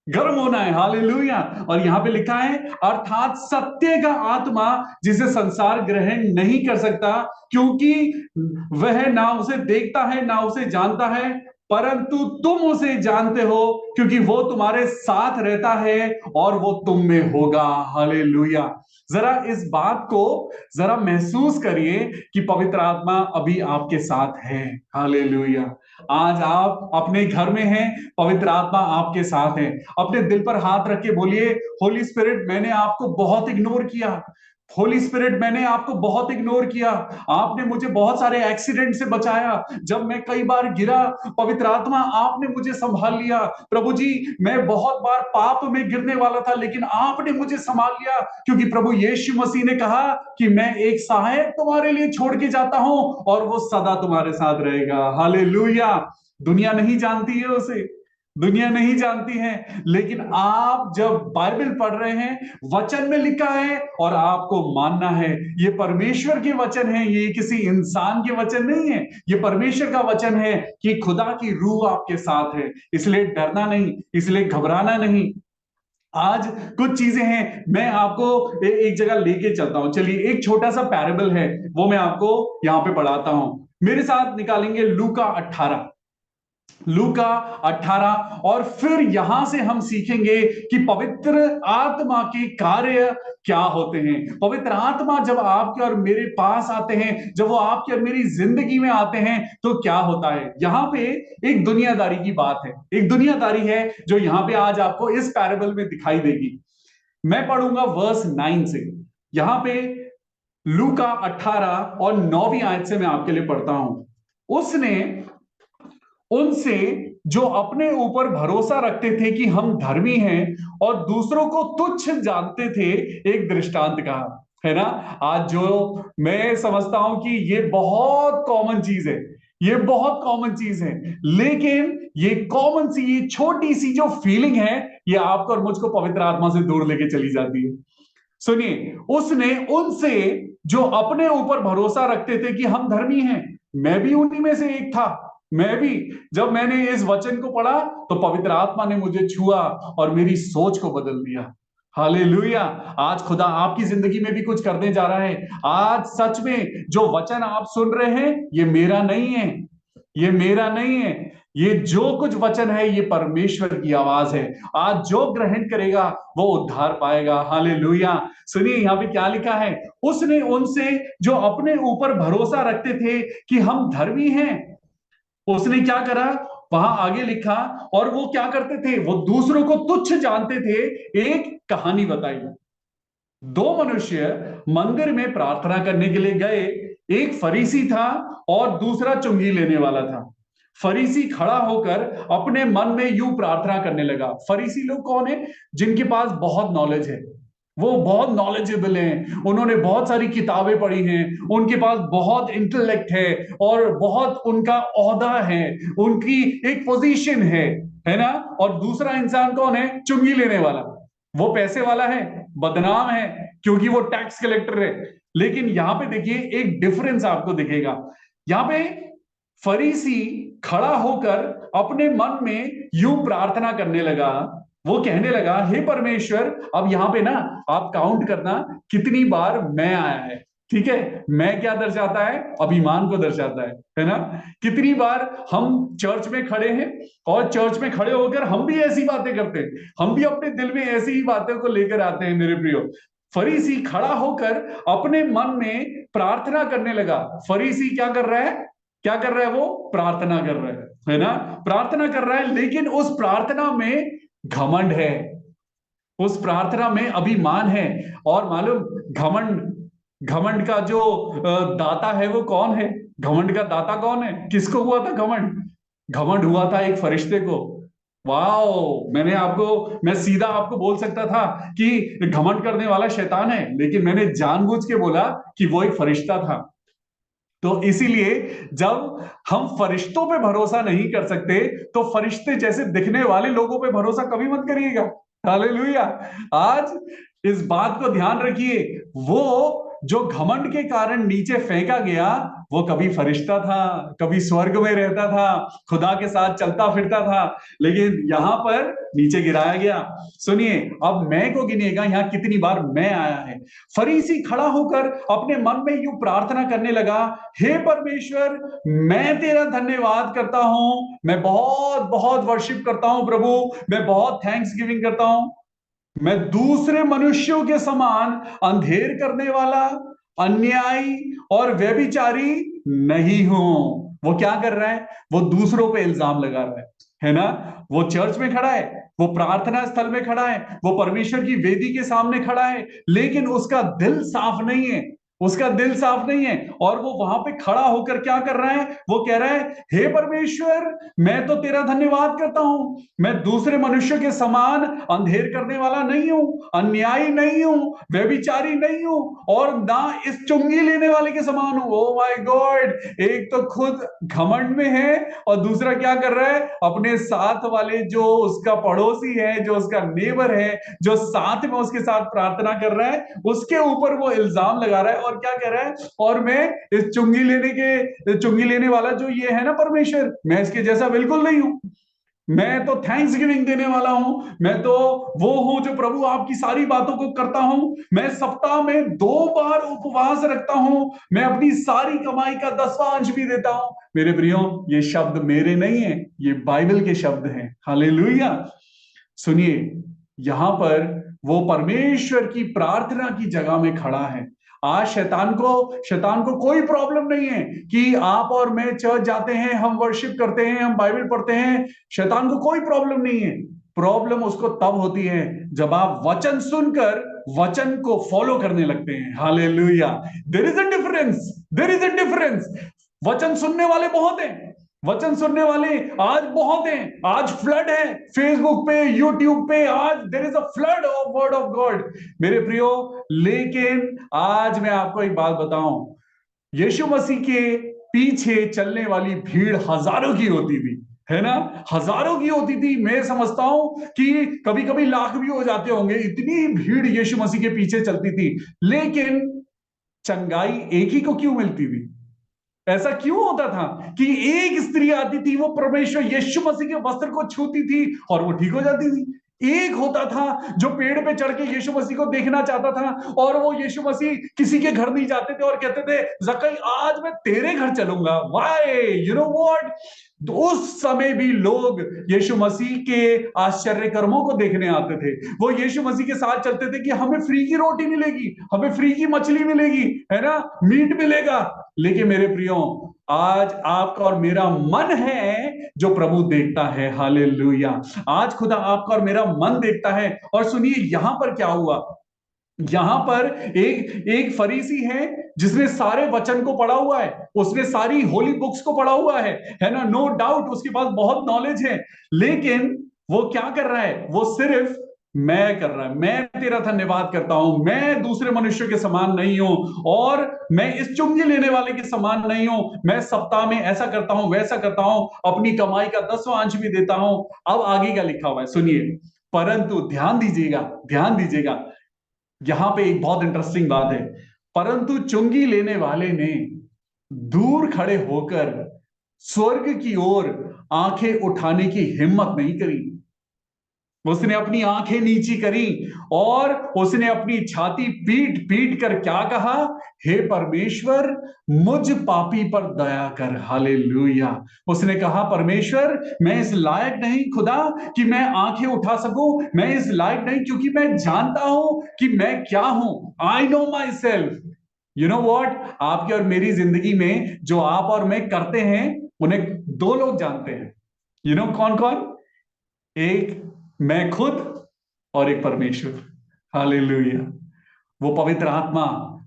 गर्म होना है। हालेलुया। और यहां पे लिखा है अर्थात सत्य का आत्मा जिसे संसार ग्रहण नहीं कर सकता, क्योंकि वह ना उसे देखता है ना उसे जानता है, परंतु तुम उसे जानते हो क्योंकि वो तुम्हारे साथ रहता है और वो तुम में होगा। हालेलुया। जरा इस बात को जरा महसूस करिए कि पवित्र आत्मा अभी आपके साथ है। हालेलुया। आज आप अपने घर में हैं, पवित्र आत्मा आपके साथ है। अपने दिल पर हाथ रख के बोलिए, होली स्पिरिट, मैंने आपको बहुत इग्नोर किया, होली स्पिरिट, मैंने आपको बहुत इग्नोर किया, आपने मुझे बहुत सारे एक्सीडेंट से बचाया, जब मैं कई बार गिरा पवित्र आत्मा आपने मुझे संभाल लिया। प्रभु जी, मैं बहुत बार पाप में गिरने वाला था, लेकिन आपने मुझे संभाल लिया, क्योंकि प्रभु यीशु मसीह ने कहा कि मैं एक सहायक तुम्हारे लिए छोड़ के जाता हूं और वो सदा तुम्हारे साथ रहेगा। हालेलुया। दुनिया नहीं जानती है उसे, दुनिया नहीं जानती है, लेकिन आप जब बाइबल पढ़ रहे हैं, वचन में लिखा है और आपको मानना है। ये परमेश्वर के वचन है, ये किसी इंसान के वचन नहीं है, ये परमेश्वर का वचन है कि खुदा की रूह आपके साथ है। इसलिए डरना नहीं, इसलिए घबराना नहीं। आज कुछ चीजें हैं, मैं आपको एक जगह लेके चलता हूं। चलिए, एक छोटा सा पैराबल है, वो मैं आपको यहां पे पढ़ाता हूं। मेरे साथ निकालेंगे लूका 18, लूका 18, और फिर यहां से हम सीखेंगे कि पवित्र आत्मा के कार्य क्या होते हैं। पवित्र आत्मा जब आपके और मेरे पास आते हैं, जब वो आपकी और मेरी जिंदगी में आते हैं, तो क्या होता है। यहां पे एक दुनियादारी की बात है, एक दुनियादारी है जो यहां पे आज आपको इस पैराबल में दिखाई देगी। मैं पढ़ूंगा वर्स 9 से। यहां पे लूका 18 और 9वीं आयत से मैं आपके लिए पढ़ता हूं। उसने उनसे जो अपने ऊपर भरोसा रखते थे कि हम धर्मी हैं और दूसरों को तुच्छ जानते थे, एक दृष्टांत कहा, है ना। आज जो मैं समझता हूं कि ये बहुत कॉमन चीज है, ये बहुत कॉमन चीज है, लेकिन ये कॉमन सी, ये छोटी सी जो फीलिंग है, ये आपको और मुझको पवित्र आत्मा से दूर लेके चली जाती है। सुनिए, उसने उनसे जो अपने ऊपर भरोसा रखते थे कि हम धर्मी हैं, मैं भी उन्हीं में से एक था। मैं भी, जब मैंने इस वचन को पढ़ा तो पवित्र आत्मा ने मुझे छुआ और मेरी सोच को बदल दिया। हालेलुया। आज खुदा आपकी जिंदगी में भी कुछ करने जा रहा है। आज सच में जो वचन आप सुन रहे हैं, ये मेरा नहीं है, ये मेरा नहीं है, ये जो कुछ वचन है, ये परमेश्वर की आवाज है। आज जो ग्रहण करेगा वो उद्धार पाएगा। हालेलुया। सुनिए यहां पे क्या लिखा है। उसने उनसे जो अपने ऊपर भरोसा रखते थे कि हम धर्मी हैं, उसने क्या करा, वहां आगे लिखा, और वो क्या करते थे, वो दूसरों को तुच्छ जानते थे। एक कहानी बताई। दो मनुष्य मंदिर में प्रार्थना करने के लिए गए। एक फरीसी था और दूसरा चुंगी लेने वाला था। फरीसी खड़ा होकर अपने मन में यूं प्रार्थना करने लगा। फरीसी लोग कौन है? जिनके पास बहुत नॉलेज है, वो बहुत नॉलेजेबल हैं, उन्होंने बहुत सारी किताबें पढ़ी हैं, उनके पास बहुत इंटेलेक्ट है और बहुत उनका ओहदा है, उनकी एक पोजीशन है ना। और दूसरा इंसान कौन है? चुंगी लेने वाला। वो पैसे वाला है, बदनाम है, क्योंकि वो टैक्स कलेक्टर है। लेकिन यहां पे देखिए एक डिफरेंस आपको दिखेगा। यहां पे फरीसी खड़ा होकर अपने मन में यूं प्रार्थना करने लगा। वो कहने लगा, हे परमेश्वर, अब यहां पे ना आप काउंट करना कितनी बार मैं आया है। ठीक है, मैं क्या दर्शाता है? अभिमान को दर्शाता है ना। कितनी बार हम चर्च में खड़े हैं और चर्च में खड़े होकर हम भी ऐसी बातें करते हैं, हम भी अपने दिल में ऐसी ही बातों को लेकर आते हैं। मेरे प्रियो, फरीसी खड़ा होकर अपने मन में प्रार्थना करने लगा। फरीसी क्या कर रहा है? क्या कर रहा है? वो प्रार्थना कर रहा है ना, प्रार्थना कर रहा है, लेकिन उस प्रार्थना में घमंड है, उस प्रार्थना में अभिमान है। और मालूम, घमंड, घमंड का जो दाता है वो कौन है? घमंड का दाता कौन है? किसको हुआ था घमंड? घमंड हुआ था एक फरिश्ते को। वाओ, मैं सीधा आपको बोल सकता था कि घमंड करने वाला शैतान है, लेकिन मैंने जानबूझ के बोला कि वो एक फरिश्ता था। तो इसीलिए जब हम फरिश्तों पे भरोसा नहीं कर सकते, तो फरिश्ते जैसे दिखने वाले लोगों पे भरोसा कभी मत करिएगा। हालेलुया। आज इस बात को ध्यान रखिए, वो जो घमंड के कारण नीचे फेंका गया, वो कभी फरिश्ता था, कभी स्वर्ग में रहता था, खुदा के साथ चलता फिरता था, लेकिन यहां पर नीचे गिराया गया। सुनिए, अब मैं को गिनिएगा यहां कितनी बार मैं आया है। फरीसी खड़ा होकर अपने मन में यूं प्रार्थना करने लगा, हे परमेश्वर, मैं तेरा धन्यवाद करता हूं, मैं बहुत बहुत वर्शिप करता हूं प्रभु, मैं बहुत थैंक्स गिविंग करता हूं। मैं दूसरे मनुष्यों के समान अंधेर करने वाला, अन्यायी और व्यभिचारी नहीं हूं। वो क्या कर रहा है? वो दूसरों पे इल्जाम लगा रहा है। है ना। वो चर्च में खड़ा है, वो प्रार्थना स्थल में खड़ा है, वो परमेश्वर की वेदी के सामने खड़ा है, लेकिन उसका दिल साफ नहीं है, उसका दिल साफ नहीं है। और वो वहां पे खड़ा होकर क्या कर रहा है, वो कह रहा है, हे परमेश्वर, मैं तो तेरा धन्यवाद करता हूं, मैं दूसरे मनुष्य के समान अंधेर करने वाला नहीं हूं, अन्यायी नहीं हूं, व्यभिचारी नहीं हूं, और ना इस चुंगी लेने वाले के समान हूं। ओ माय गॉड, एक तो खुद घमंड में है और दूसरा क्या कर रहा है, अपने साथ वाले जो उसका पड़ोसी है, जो उसका नेबर है, जो साथ में उसके साथ प्रार्थना कर रहा है, उसके ऊपर वो इल्जाम लगा रहा है और क्या कह रहा है, और मैं इस चुंगी लेने वाला जो ये है ना परमेश्वर, मैं इसके जैसा बिल्कुल नहीं हूं, मैं तो थैंक्स गिविंग देने वाला हूं, मैं तो वो हूं जो प्रभु आपकी सारी बातों को करता हूं, मैं सप्ताह में 2 बार उपवास रखता हूं, मैं अपनी सारी कमाई का 10वां अंश भी देता हूं। मेरे प्रियो, ये शब्द मेरे नहीं है, ये बाइबल के शब्द हैं। हालेलुया। सुनिए, यहां पर वो परमेश्वर की प्रार्थना की जगह में खड़ा है। आज शैतान को कोई प्रॉब्लम नहीं है कि आप और मैं चर्च जाते हैं, हम वर्शिप करते हैं, हम बाइबल पढ़ते हैं, शैतान को कोई प्रॉब्लम नहीं है। प्रॉब्लम उसको तब होती है जब आप वचन सुनकर वचन को फॉलो करने लगते हैं। Hallelujah. There is a difference, there is a difference. वचन सुनने वाले बहुत हैं, वचन सुनने वाले आज बहुत हैं, आज फ्लड है फेसबुक पे, यूट्यूब पे, आज there is a flood of word of God मेरे प्रियो। लेकिन आज मैं आपको एक बात बताऊं, यीशु मसीह के पीछे चलने वाली भीड़ हजारों की होती थी, है ना, हजारों की होती थी। मैं समझता हूं कि कभी कभी लाख भी हो जाते होंगे, इतनी भीड़ यीशु मसीह के पीछे चलती थी। लेकिन चंगाई एक ही को क्यों मिलती थी? ऐसा क्यों होता था कि एक स्त्री आती थी, वो परमेश्वर यीशु मसीह के वस्त्र को छूती थी और वो ठीक हो जाती थी। एक होता था जो पेड़ पे चढ़ के यीशु मसीह को देखना चाहता था, और वो यीशु मसीह किसी के घर नहीं जाते थे और कहते थे, जक्कई आज मैं तेरे घर चलूंगा। व्हाई? यू नो व्हाट, उस समय भी लोग यीशु मसीह के आश्चर्य कर्मों को देखने आते थे। वो यीशु मसीह के साथ चलते थे कि हमें फ्री की रोटी मिलेगी, हमें फ्री की मछली मिलेगी, है ना, मीट मिलेगा। लेकिन मेरे प्रियो, आज आपका और मेरा मन है जो प्रभु देखता है। हालेलुया। आज खुदा आपका और मेरा मन देखता है। और सुनिए यहां पर क्या हुआ, यहां पर एक फरीसी है जिसने सारे वचन को पढ़ा हुआ है, उसने सारी होली बुक्स को पढ़ा हुआ है ना, नो डाउट उसके पास बहुत नॉलेज है। लेकिन वो क्या कर रहा है, वो सिर्फ मैं कर रहा है, मैं तेरा धन्यवाद करता हूं, मैं दूसरे मनुष्य के समान नहीं हूं, और मैं इस चुंगी लेने वाले के समान नहीं हूं, मैं सप्ताह में ऐसा करता हूं, वैसा करता हूं, अपनी कमाई का 10वां अंश भी देता हूं। अब आगे क्या लिखा हुआ है सुनिए, परंतु ध्यान दीजिएगा, ध्यान दीजिएगा, यहां पे एक बहुत इंटरेस्टिंग बात है। परंतु चुंगी लेने वाले ने दूर खड़े होकर स्वर्ग की ओर आंखें उठाने की हिम्मत नहीं करी। उसने अपनी आंखें नीची करी और उसने अपनी छाती पीट पीट कर क्या कहा, हे परमेश्वर, मुझ पापी पर दया कर। हालेलुया। उसने कहा, परमेश्वर, मैं इस लायक नहीं खुदा कि मैं आंखें उठा सकूं, मैं इस लायक नहीं, क्योंकि मैं जानता हूं कि मैं क्या हूं। I know my self. You know what, आपकी और मेरी जिंदगी में जो आप और मैं करते हैं, उन्हें 2 लोग जानते हैं। यू नो कौन कौन? एक मैं खुद और एक परमेश्वर। हालेलुया। वो पवित्र आत्मा,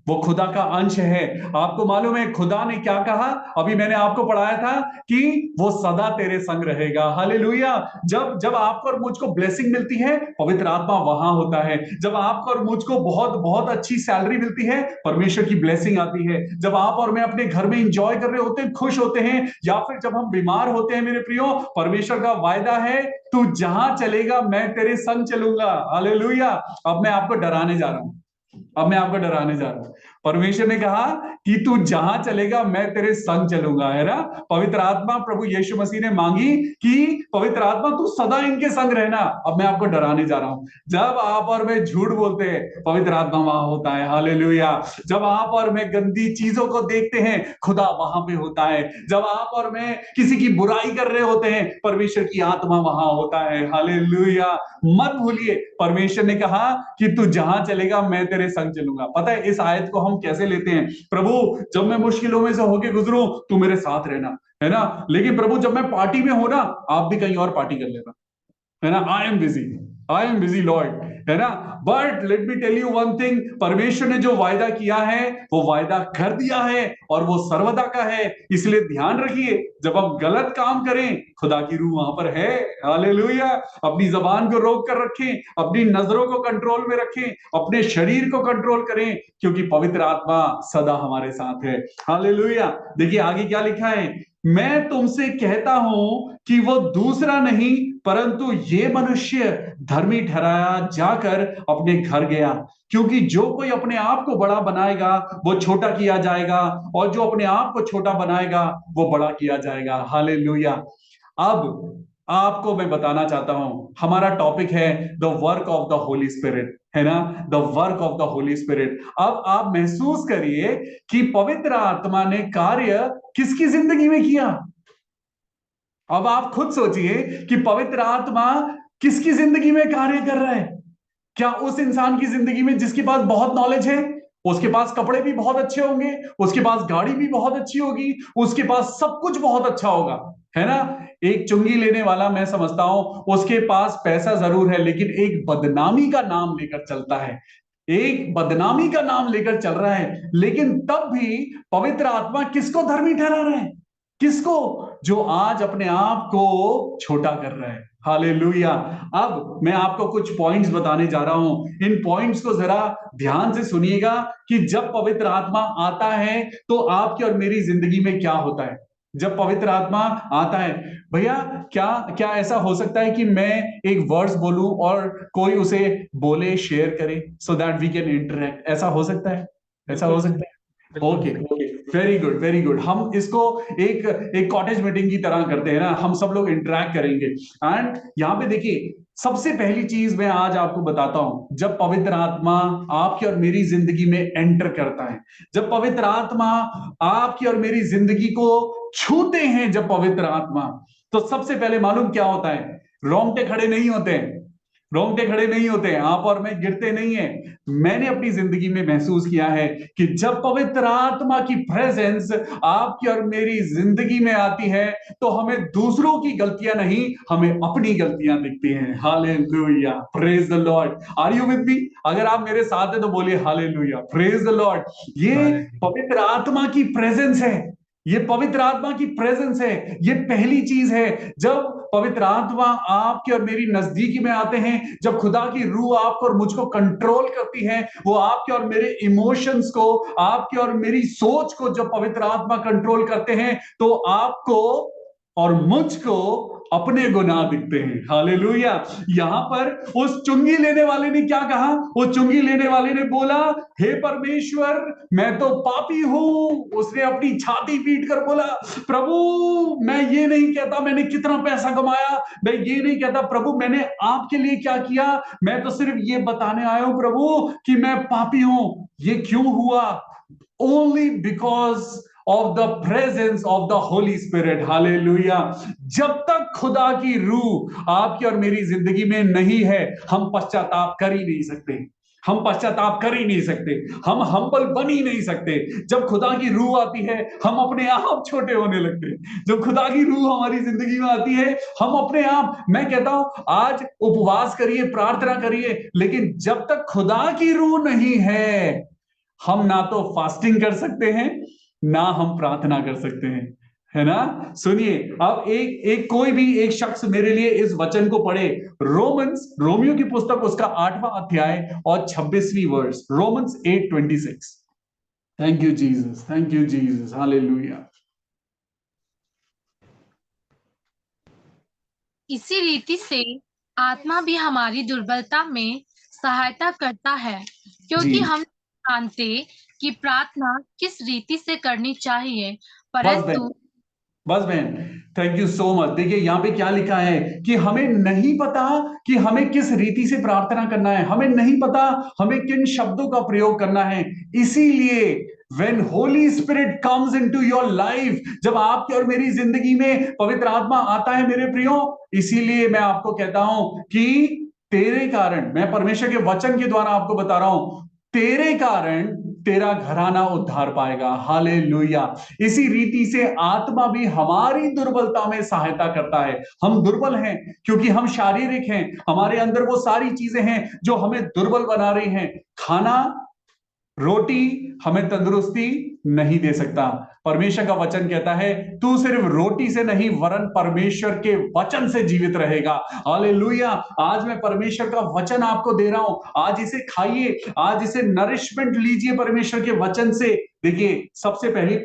वो खुदा का अंश है। आपको मालूम है खुदा ने क्या कहा? अभी मैंने आपको पढ़ाया था कि वो सदा तेरे संग रहेगा। हालेलुया। जब जब आपको और मुझको ब्लेसिंग मिलती है, पवित्र आत्मा वहां होता है। जब आपको और मुझको बहुत बहुत अच्छी सैलरी मिलती है, परमेश्वर की ब्लेसिंग आती है। जब आप और मैं अपने घर में इंजॉय कर रहे होते हैं, खुश होते हैं, या फिर जब हम बीमार होते हैं, मेरे प्रियो, परमेश्वर का वायदा है, तू जहां चलेगा मैं तेरे संग चलूंगा। हालेलुया। अब मैं आपको डराने जा रहा हूं, अब मैं आपको डराने जा रहा हूं। परमेश्वर ने कहा कि तू जहां चलेगा मैं तेरे संग चलूंगा, है ना। पवित्र आत्मा प्रभु यीशु मसीह ने मांगी कि पवित्र आत्मा तू सदा इनके संग रहना। अब मैं आपको डराने जा रहा हूं। जब आप और मैं झूठ बोलते हैं, पवित्र आत्मा वहां होता है। हालेलुया। जब आप और मैं गंदी चीजों को देखते हैं, खुदा वहां पे होता है। जब आप और मैं किसी की बुराई कर रहे होते हैं, परमेश्वर की आत्मा वहां होता है। हालेलुया। मत भूलिए, परमेश्वर ने कहा कि तू जहां चलेगा मैं तेरे संग चलूंगा। पता है इस आयत को हम कैसे लेते हैं? प्रभु, जब मैं मुश्किलों में से होके गुजरूं, तू मेरे साथ रहना, है ना। लेकिन प्रभु जब मैं पार्टी में हूं ना, आप भी कहीं और पार्टी कर लेना, है ना। आई एम बिजी लॉर्ड, है ना। But let me tell you one thing, परमेश्वर ने जो वायदा किया है वो वायदा कर दिया है और वो सर्वदा का है। इसलिए ध्यान रखिए, जब हम गलत काम करें, खुदा की रूह वहां पर है। हालेलुया। अपनी जबान को रोक कर रखें, अपनी नजरों को कंट्रोल में रखें, अपने शरीर को कंट्रोल करें, क्योंकि पवित्र आत्मा सदा हमारे साथ है। हालेलुया। देखिए आगे क्या लिखा है, मैं तुमसे कहता हूं कि वो दूसरा नहीं परंतु ये मनुष्य धर्मी ठहराया जाकर अपने घर गया, क्योंकि जो कोई अपने आप को बड़ा बनाएगा वो छोटा किया जाएगा, और जो अपने आप को छोटा बनाएगा वो बड़ा किया जाएगा। हालेलुया। अब आपको मैं बताना चाहता हूं, हमारा टॉपिक है the work of the Holi spirit, है ना, the work of the Holi spirit. अब आप महसूस करिए कि पवित्र आत्मा ने कार्य किसकी जिंदगी में किया। अब आप खुद सोचिए कि पवित्र आत्मा किसकी जिंदगी में कार्य कर रहा है। क्या उस इंसान की जिंदगी में जिसके पास बहुत नॉलेज है, उसके पास कपड़े भी बहुत अच्छे होंगे, उसके पास गाड़ी भी बहुत अच्छी होगी, उसके पास सब कुछ बहुत अच्छा होगा, है ना। एक चुंगी लेने वाला, मैं समझता हूं उसके पास पैसा जरूर है, लेकिन एक बदनामी का नाम लेकर चलता है, एक बदनामी का नाम लेकर चल रहा है। लेकिन तब भी पवित्र आत्मा किसको धर्मी ठहरा रहा है? किसको? जो आज अपने आप को छोटा कर रहा है। हालेलुया। अब मैं आपको कुछ पॉइंट्स बताने जा रहा हूं, इन पॉइंट्स को जरा ध्यान से सुनिएगा कि जब पवित्र आत्मा आता है तो आपकी और मेरी जिंदगी में क्या होता है। जब पवित्र आत्मा आता है, भैया क्या क्या ऐसा हो सकता है कि मैं एक वर्ड्स बोलूं और कोई उसे बोले, शेयर करे, so that we can interact? ऐसा हो सकता है? ऐसा हो सकता है? Okay okay, very good very good. हम इसको एक एक कॉटेज मीटिंग की तरह करते हैं ना, हम सब लोग इंटरेक्ट करेंगे। एंड यहाँ पे देखिए, सबसे पहली चीज मैं आज आपको बताता हूं, जब पवित्र आत्मा आपकी और मेरी जिंदगी में एंटर करता है, जब पवित्र आत्मा आपकी और मेरी जिंदगी को छूते हैं, जब पवित्र आत्मा, तो सबसे पहले मालूम क्या होता है? रोंगटे खड़े नहीं होते हैं, रोंगटे खड़े नहीं होते हैं, आप और मैं गिरते नहीं है। मैंने अपनी जिंदगी में महसूस किया है कि जब पवित्र आत्मा की प्रेजेंस आपकी और मेरी जिंदगी में आती है तो हमें दूसरों की गलतियां नहीं, हमें अपनी गलतियां दिखती हैं। Hallelujah, praise the Lord. Are you with me? अगर आप मेरे साथ हैं तो बोलिए हालेलुया, प्रेज द लॉर्ड। ये पवित्र आत्मा की प्रेजेंस है, ये पवित्र आत्मा की प्रेजेंस है, ये पहली चीज है। जब पवित्र आत्मा आपके और मेरी नजदीकी में आते हैं, जब खुदा की रूह आपको और मुझको कंट्रोल करती है, वो आपके और मेरे इमोशंस को, आपके और मेरी सोच को जब पवित्र आत्मा कंट्रोल करते हैं, तो आपको और मुझको अपने गुनाह दिखते हैं। हालेलुया। यहां पर उस चुंगी लेने वाले ने क्या कहा? वो चुंगी लेने वाले ने बोला, हे परमेश्वर, मैं तो पापी हूं। उसने अपनी छाती पीट कर बोला, प्रभु मैं ये नहीं कहता मैंने कितना पैसा कमाया, मैं ये नहीं कहता प्रभु मैंने आपके लिए क्या किया, मैं तो सिर्फ ये बताने आया हूं प्रभु कि मैं पापी हूं। ये क्यों हुआ? Only because of the presence of the Holy Spirit. Hallelujah. जब तक खुदा की रूह आपकी और मेरी जिंदगी में नहीं है, हम पश्चाताप कर ही नहीं सकते, हम पश्चाताप कर ही नहीं सकते, हम हम्बल बन ही नहीं सकते। जब खुदा की रूह आती है हम अपने आप छोटे होने लगते हैं। जब खुदा की रूह हमारी जिंदगी में आती है हम अपने आप, मैं कहता हूं आज उपवास करिए, प्रार्थना करिए, लेकिन जब तक खुदा की रूह नहीं है, हम ना तो फास्टिंग कर सकते हैं ना हम प्रार्थना कर सकते हैं, है ना। सुनिए, अब एक कोई भी एक शख्स मेरे लिए इस वचन को पढ़े, रोमियो की पुस्तक उसका 8वां अध्याय और 26वीं verse, Romans 8:26। Thank you Jesus, thank you Jesus, hallelujah. इसी रीति से आत्मा भी हमारी दुर्बलता में सहायता करता है, क्योंकि हम जानते कि प्रार्थना किस रीति से करनी चाहिए, परंतु बस बहन, थैंक यू सो मच। देखिए यहाँ पे क्या लिखा है कि हमें नहीं पता कि हमें किस रीति से प्रार्थना करना है, हमें नहीं पता हमें किन शब्दों का प्रयोग करना है। इसीलिए when Holy Spirit comes into your life, जब आपकी और मेरी जिंदगी में पवित्र आत्मा आता है मेरे प्रियो, इसीलिए मैं आपको कहता हूं कि तेरे कारण, मैं परमेश्वर के वचन के द्वारा आपको बता रहा हूं, तेरे कारण तेरा घराना उद्धार पाएगा। हालेलुया। इसी रीति से आत्मा भी हमारी दुर्बलता में सहायता करता है। हम दुर्बल हैं क्योंकि हम शारीरिक हैं, हमारे अंदर वो सारी चीजें हैं जो हमें दुर्बल बना रही हैं। खाना, रोटी हमें तंदुरुस्ती नहीं दे सकता। परमेश्वर का वचन कहता है तू सिर्फ रोटी से नहीं वरन परमेश्वर के वचन से जीवित रहेगा। हालेलुया। आज मैं परमेश्वर का वचन आपको दे रहा हूं, आज इसे खाइए, आज इसे नरिशमेंट लीजिए परमेश्वर के वचन से। देखिए, सबसे पहली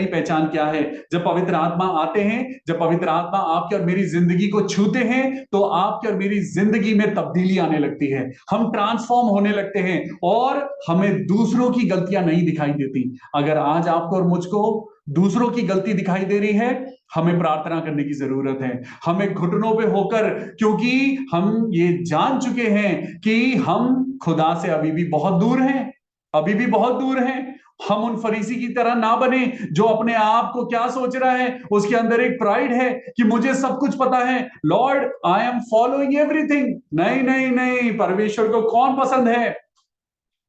पहचान क्या है? जब पवित्र आत्मा आते हैं, जब पवित्र आत्मा आपकी और मेरी जिंदगी को छूते हैं, तो आपकी और मेरी जिंदगी में तब्दीली आने लगती है, हम ट्रांसफॉर्म होने लगते हैं और हमें दूसरों की गलतियां नहीं दिखाई देती। अगर आज आपको और मुझको दूसरों की गलती दिखाई दे रही है, हमें प्रार्थना करने की जरूरत है। हमें घुटनों पे होकर, क्योंकि हम ये जान चुके हैं कि हम खुदा से अभी भी बहुत दूर हैं, अभी भी बहुत दूर हैं। हम उन फरीसी की तरह ना बने जो अपने आप को क्या सोच रहा है, उसके अंदर एक प्राइड है कि मुझे सब कुछ पता है, Lord I am following everything. नहीं नहीं नहीं, परमेश्वर को कौन पसंद है?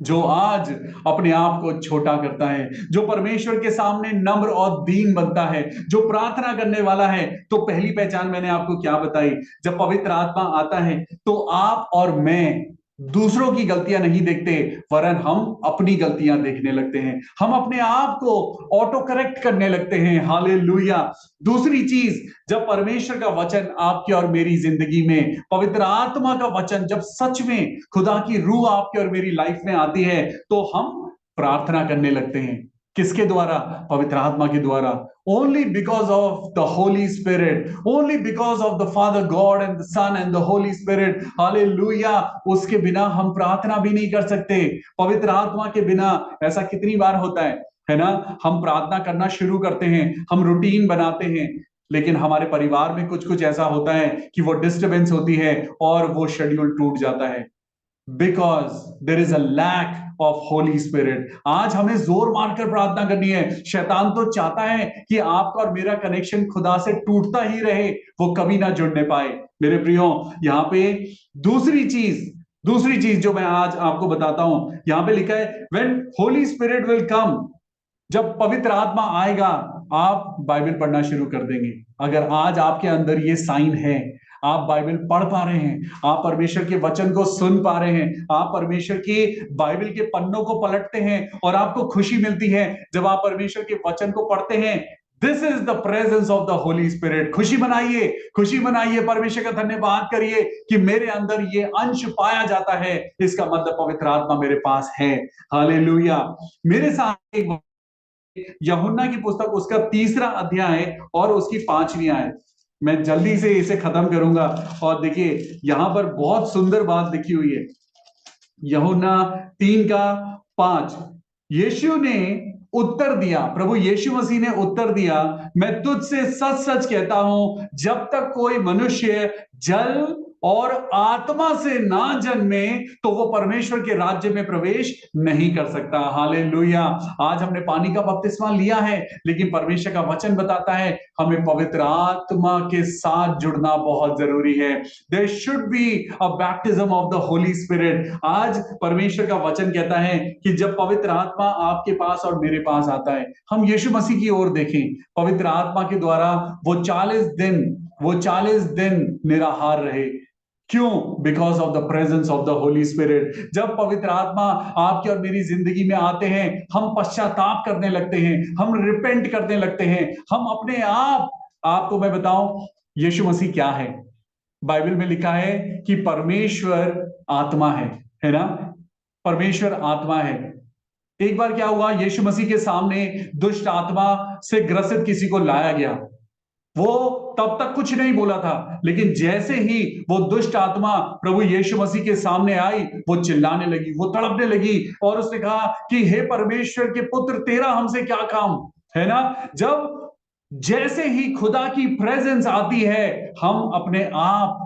जो आज अपने आप को छोटा करता है, जो परमेश्वर के सामने नम्र और दीन बनता है, जो प्रार्थना करने वाला है। तो पहली पहचान मैंने आपको क्या बताई? जब पवित्र आत्मा आता है तो आप और मैं दूसरों की गलतियां नहीं देखते, वरन हम अपनी गलतियां देखने लगते हैं, हम अपने आप को ऑटो करेक्ट करने लगते हैं। हालेलुया। दूसरी चीज, जब परमेश्वर का वचन आपकी और मेरी जिंदगी में, पवित्र आत्मा का वचन जब सच में खुदा की रूह आपकी और मेरी लाइफ में आती है, तो हम प्रार्थना करने लगते हैं। किसके द्वारा? पवित्र आत्मा के द्वारा। Only because of the Holi Spirit, only because of the Father God and the Son and the Holi Spirit. Hallelujah. उसके बिना हम प्रार्थना भी नहीं कर सकते, पवित्र आत्मा के बिना। ऐसा कितनी बार होता है ना? हम प्रार्थना करना शुरू करते हैं, हम रूटीन बनाते हैं, लेकिन हमारे परिवार में कुछ कुछ ऐसा होता है कि वो डिस्टर्बेंस होती है और वो शेड्यूल टूट जाता है। Because there is a lack of Holi Spirit. आज हमें जोर मारकर प्रार्थना करनी है। शैतान तो चाहता है कि आपका और मेरा कनेक्शन खुदा से टूटता ही रहे, वो कभी ना जुड़ने पाए। मेरे प्रियो, यहाँ पे दूसरी चीज जो मैं आज आपको बताता हूं, यहां पे लिखा है when Holi spirit will come. जब पवित्र आत्मा आएगा, आप बाइबल पढ़ना शुरू कर देंगे। अगर आज आपके अंदर ये साइन है, आप बाइबल पढ़ पा रहे हैं, आप परमेश्वर के वचन को सुन पा रहे हैं, आप परमेश्वर के बाइबल के पन्नों को पलटते हैं और आपको खुशी मिलती है जब आप परमेश्वर के वचन को पढ़ते हैं। This is the presence of the Holi spirit. खुशी मनाइए, खुशी मनाइए, परमेश्वर का धन्यवाद करिए कि मेरे अंदर ये अंश पाया जाता है, इसका मतलब पवित्र आत्मा मेरे पास है। हालेलुया। मेरे साथ एक यूहन्ना की पुस्तक, उसका 3रा अध्याय और उसकी 5वीं आयत, मैं जल्दी से इसे खत्म करूंगा। और देखिए, यहां पर बहुत सुंदर बात लिखी हुई है। यूहन्ना 3:5, यीशु ने उत्तर दिया, प्रभु यीशु मसीह ने उत्तर दिया, मैं तुझसे सच सच कहता हूं, जब तक कोई मनुष्य जल और आत्मा से ना जन्मे तो वो परमेश्वर के राज्य में प्रवेश नहीं कर सकता। हालेलुया। आज हमने पानी का बपतिस्मा लिया है, लेकिन परमेश्वर का वचन बताता है हमें पवित्र आत्मा के साथ जुड़ना बहुत जरूरी है। There should be a baptism of the Holi Spirit. आज परमेश्वर का वचन कहता है कि जब पवित्र आत्मा आपके पास और मेरे पास आता है, हम यीशु मसीह की ओर देखें, पवित्र आत्मा के द्वारा वो 40 दिन निराहार रहे। क्यों? Because of the presence of the Holi spirit. जब पवित्र आत्मा आपकी और मेरी जिंदगी में आते हैं, हम पश्चाताप करने लगते हैं, हम रिपेंट करने लगते हैं, हम अपने आपको मैं बताऊं, यीशु मसीह क्या है? बाइबल में लिखा है कि परमेश्वर आत्मा है ना? परमेश्वर आत्मा है। एक बार क्या हुआ, यीशु मसीह के सामने दुष्ट आत्मा से ग्रसित किसी को लाया गया। वो तब तक कुछ नहीं बोला था, लेकिन जैसे ही वो दुष्ट आत्मा प्रभु यीशु मसीह के सामने आई, वो चिल्लाने लगी, वो तड़पने लगी और उसने कहा कि हे परमेश्वर के पुत्र, तेरा हमसे क्या काम, है ना? जब जैसे ही खुदा की प्रेजेंस आती है, हम अपने आप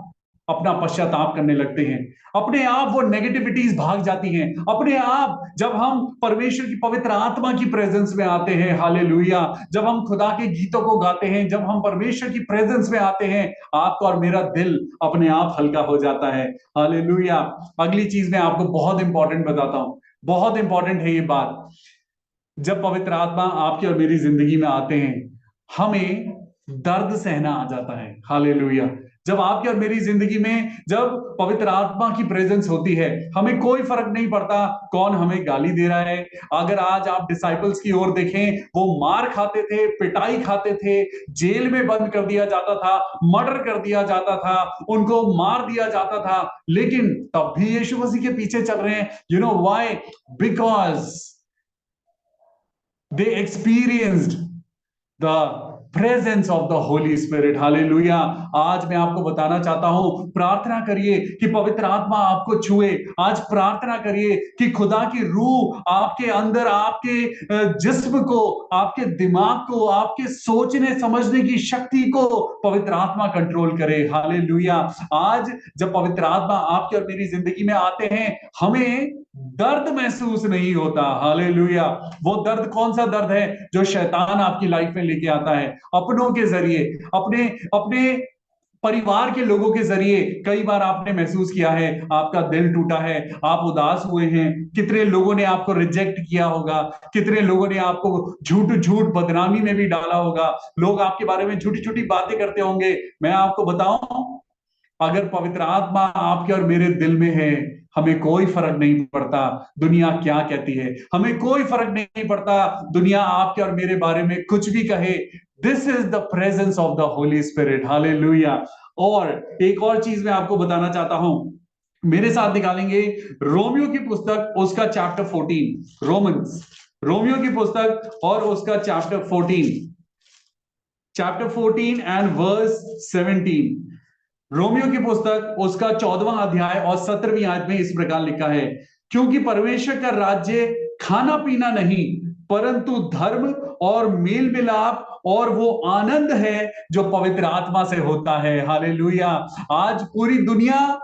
अपना पश्चाताप करने लगते हैं, अपने आप वो नेगेटिविटीज भाग जाती हैं, अपने आप जब हम परमेश्वर की पवित्र आत्मा की प्रेजेंस में आते हैं। हालेलुया। जब हम खुदा के गीतों को गाते हैं, जब हम परमेश्वर की प्रेजेंस में आते हैं, आपका और मेरा दिल अपने आप हल्का हो जाता है। हालेलुया। अगली चीज मैं आपको बहुत इंपॉर्टेंट बताता हूं, बहुत इंपॉर्टेंट है ये बात। जब पवित्र आत्मा आपकी और मेरी जिंदगी में आते हैं, हमें दर्द सहना आ जाता है। हालेलुया। जब आपकी और मेरी जिंदगी में जब पवित्र आत्मा की प्रेजेंस होती है, हमें कोई फर्क नहीं पड़ता कौन हमें गाली दे रहा है। अगर आज आप डिसाइपल्स की ओर देखें, वो मार खाते थे, पिटाई खाते थे, जेल में बंद कर दिया जाता था, मर्डर कर दिया जाता था, उनको मार दिया जाता था, लेकिन तब भी यीशु मसीह के पीछे चल रहे हैं। You know why? Because they experienced the presence of the Holy Spirit. Hallelujah. आज मैं आपको बताना चाहता हूं, प्रार्थना करिए कि पवित्र आत्मा आपको छुए। आज प्रार्थना करिए कि खुदा की रूह आपके अंदर, आपके जिस्म को, आपके दिमाग को, आपके सोचने समझने की शक्ति को पवित्र आत्मा कंट्रोल करे। हालेलुया। आज जब पवित्र आत्मा आपकी और मेरी जिंदगी में आते हैं, हमें दर्द महसूस नहीं होता। हालेलुया। वो दर्द कौन सा दर्द है जो शैतान आपकी लाइफ में लेके आता है, अपनों के जरिए, अपने अपने परिवार के लोगों के जरिए। कई बार आपने महसूस किया है, आपका दिल टूटा है, आप उदास हुए हैं, कितने लोगों ने आपको रिजेक्ट किया होगा, कितने लोगों ने आपको झूठ झूठ बदनामी में भी डाला होगा, लोग आपके बारे में झूठी झूठी बातें करते होंगे। मैं आपको बताऊं, अगर पवित्र आत्मा आपके और मेरे दिल में है, हमें कोई फर्क नहीं पड़ता दुनिया क्या कहती है, हमें कोई फर्क नहीं पड़ता दुनिया आपके और मेरे बारे में कुछ भी कहे। This is the presence of the Holi Spirit. Hallelujah. और एक और चीज मैं आपको बताना चाहता हूं, मेरे साथ निकालेंगे रोमियो की पुस्तक, उसका चैप्टर 14। रोमियो की पुस्तक और उसका चैप्टर 14 एंड वर्स 17। रोमियो की पुस्तक उसका 14वां अध्याय और 17वीं आयत में इस प्रकार लिखा है, क्योंकि परमेश्वर का राज्य खाना पीना नहीं, परंतु धर्म और मेल मिलाप और वो आनंद है जो पवित्र आत्मा से होता है। हालेलुया। आज पूरी दुनिया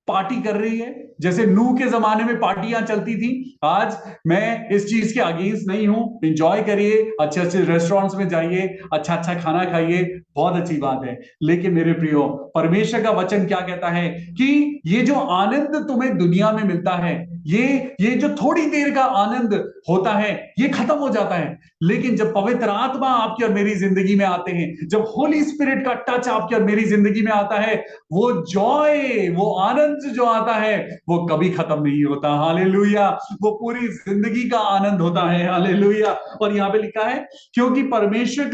पार्टी कर रही है, जैसे नूह के जमाने में पार्टियां चलती थी। आज मैं इस चीज के अगेंस्ट नहीं हूं, एंजॉय करिए, अच्छे अच्छे रेस्टोरेंट्स में जाइए, अच्छा अच्छा खाना खाइए, बहुत अच्छी बात है। लेकिन मेरे प्रियो, परमेश्वर का वचन क्या कहता है कि ये जो आनंद तुम्हें दुनिया में मिलता है, ये जो थोड़ी देर का आनंद होता है, ये खत्म हो जाता है। लेकिन जब पवित्र आत्मा आपकी और मेरी जिंदगी में आते हैं, जब होली स्पिरिट का टच आपकी और मेरी जिंदगी में आता है, वो जॉय, वो आनंद जो आता है, वो कभी खत्म नहीं होता। हालेलुया। वो पूरी जिंदगी का आनंद होता है। हालेलुया। और यहां पे लिखा है, क्योंकि परमेश्वर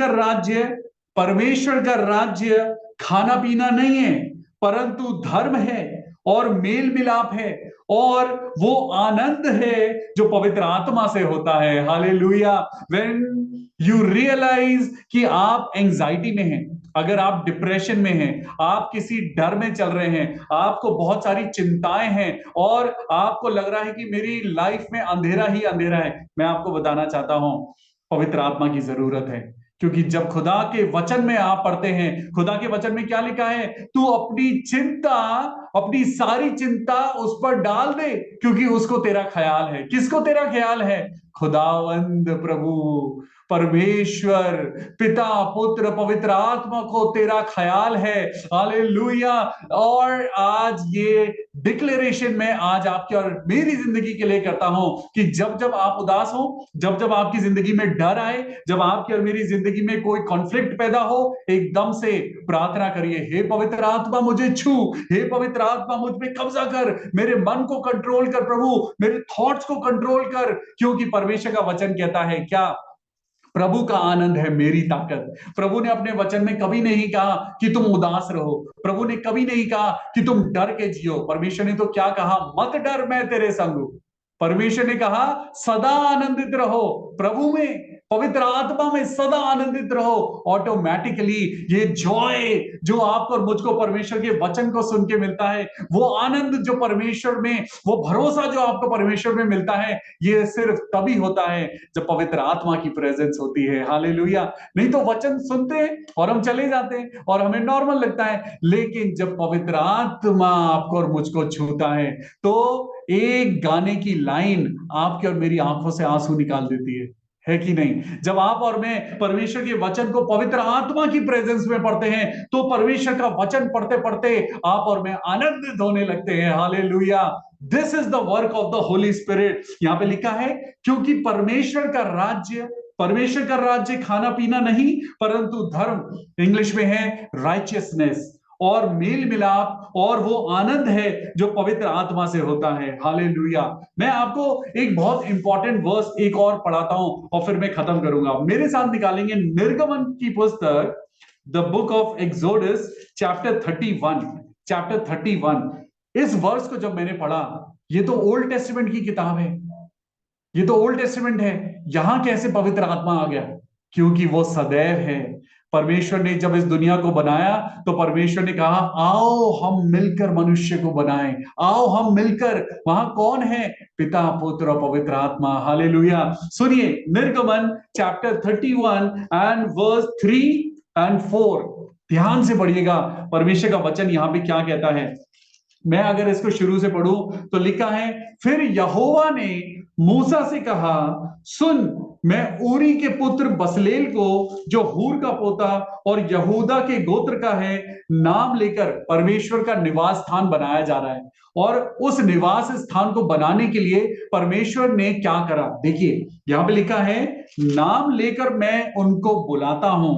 का राज्य खाना पीना नहीं है, परंतु धर्म है और मेल मिलाप है और वो आनंद है जो पवित्र आत्मा से होता है। हालेलुया। व्हेन यू रियलाइज कि आप एंजाइटी में हैं, अगर आप डिप्रेशन में हैं, आप किसी डर में चल रहे हैं, आपको बहुत सारी चिंताएं हैं और आपको लग रहा है कि मेरी लाइफ में अंधेरा ही अंधेरा है, मैं आपको बताना चाहता हूं, पवित्र आत्मा की जरूरत है। क्योंकि जब खुदा के वचन में आप पढ़ते हैं, खुदा के वचन में क्या लिखा है, तू अपनी चिंता, अपनी सारी चिंता उस पर डाल दे, क्योंकि उसको तेरा ख्याल है। किसको तेरा ख्याल है? खुदावंद प्रभु परमेश्वर पिता पुत्र पवित्र आत्मा को तेरा ख्याल है। हालेलुया। और आज ये डिक्लेरेशन मैं आज आपकी और मेरी जिंदगी के लिए करता हूं कि जब जब आप उदास हो, जब जब आपकी जिंदगी में डर आए, जब आपकी और मेरी जिंदगी में कोई कॉन्फ्लिक्ट पैदा हो, एकदम से प्रार्थना करिए, हे पवित्र आत्मा मुझे छू, हे पवित्र आत्मा मुझ पे कब्जा कर, मेरे मन को कंट्रोल कर प्रभु, मेरे थॉट्स को कंट्रोल कर। क्योंकि परमेश्वर का वचन कहता है क्या? प्रभु का आनंद है मेरी ताकत। प्रभु ने अपने वचन में कभी नहीं कहा कि तुम उदास रहो, प्रभु ने कभी नहीं कहा कि तुम डर के जियो। परमेश्वर ने तो क्या कहा? मत डर, मैं तेरे संग हूं। परमेश्वर ने कहा सदा आनंदित रहो प्रभु में, पवित्र आत्मा में सदा आनंदित रहो। ऑटोमेटिकली ये जॉय जो आपको और मुझको परमेश्वर के वचन को सुन के मिलता है, वो आनंद जो परमेश्वर में, वो भरोसा जो आपको परमेश्वर में मिलता है, ये सिर्फ तभी होता है जब पवित्र आत्मा की प्रेजेंस होती है। हालेलुया। नहीं तो वचन सुनते हैं और हम चले जाते हैं और हमें नॉर्मल लगता है, लेकिन जब पवित्र आत्मा आपको और मुझको छूता है, तो एक गाने की लाइन आपकी और मेरी आंखों से आंसू निकाल देती है। है कि नहीं? जब आप और मैं परमेश्वर के वचन को पवित्र आत्मा की प्रेजेंस में पढ़ते हैं तो परमेश्वर का वचन पढ़ते पढ़ते आप और मैं आनंदित होने लगते हैं। Hallelujah. This is the work of the Holi spirit. यहां पे लिखा है क्योंकि परमेश्वर का राज्य खाना पीना नहीं परंतु धर्म, इंग्लिश में है राइचियसनेस, और मेल मिलाप और वो आनंद है जो पवित्र आत्मा से होता है। हालेलुया। मैं आपको एक बहुत इंपॉर्टेंट वर्स एक और पढ़ाता हूं और फिर मैं खत्म करूंगा। मेरे साथ निकालेंगे निर्गमन की पुस्तक, the book of exodus chapter 31। इस वर्स को जब मैंने पढ़ा, ये तो ओल्ड टेस्टामेंट की किताब है, ये तो ओल्ड टेस्टामेंट है, यहां कैसे पवित्र आत्मा आ गया? क्योंकि वो सदैव है। परमेश्वर ने जब इस दुनिया को बनाया तो परमेश्वर ने कहा आओ हम मिलकर मनुष्य को बनाएं, आओ हम मिलकर। वहां कौन है? पिता, पुत्र और पवित्र आत्मा। हालेलुया। सुनिए निर्गमन चैप्टर 31 एंड वर्स 3 और 4, ध्यान से पढ़िएगा परमेश्वर का वचन यहां पे क्या कहता है। मैं अगर इसको शुरू से पढ़ूं तो लिखा है, फिर यहोवा ने मूसा से कहा, सुन, मैं ऊरी के पुत्र बसलेल को, जो हूर का पोता और यहूदा के गोत्र का है, नाम लेकर परमेश्वर का निवास स्थान बनाया जा रहा है। और उस निवास स्थान को बनाने के लिए परमेश्वर ने क्या करा? देखिए यहां पे लिखा है, नाम लेकर मैं उनको बुलाता हूं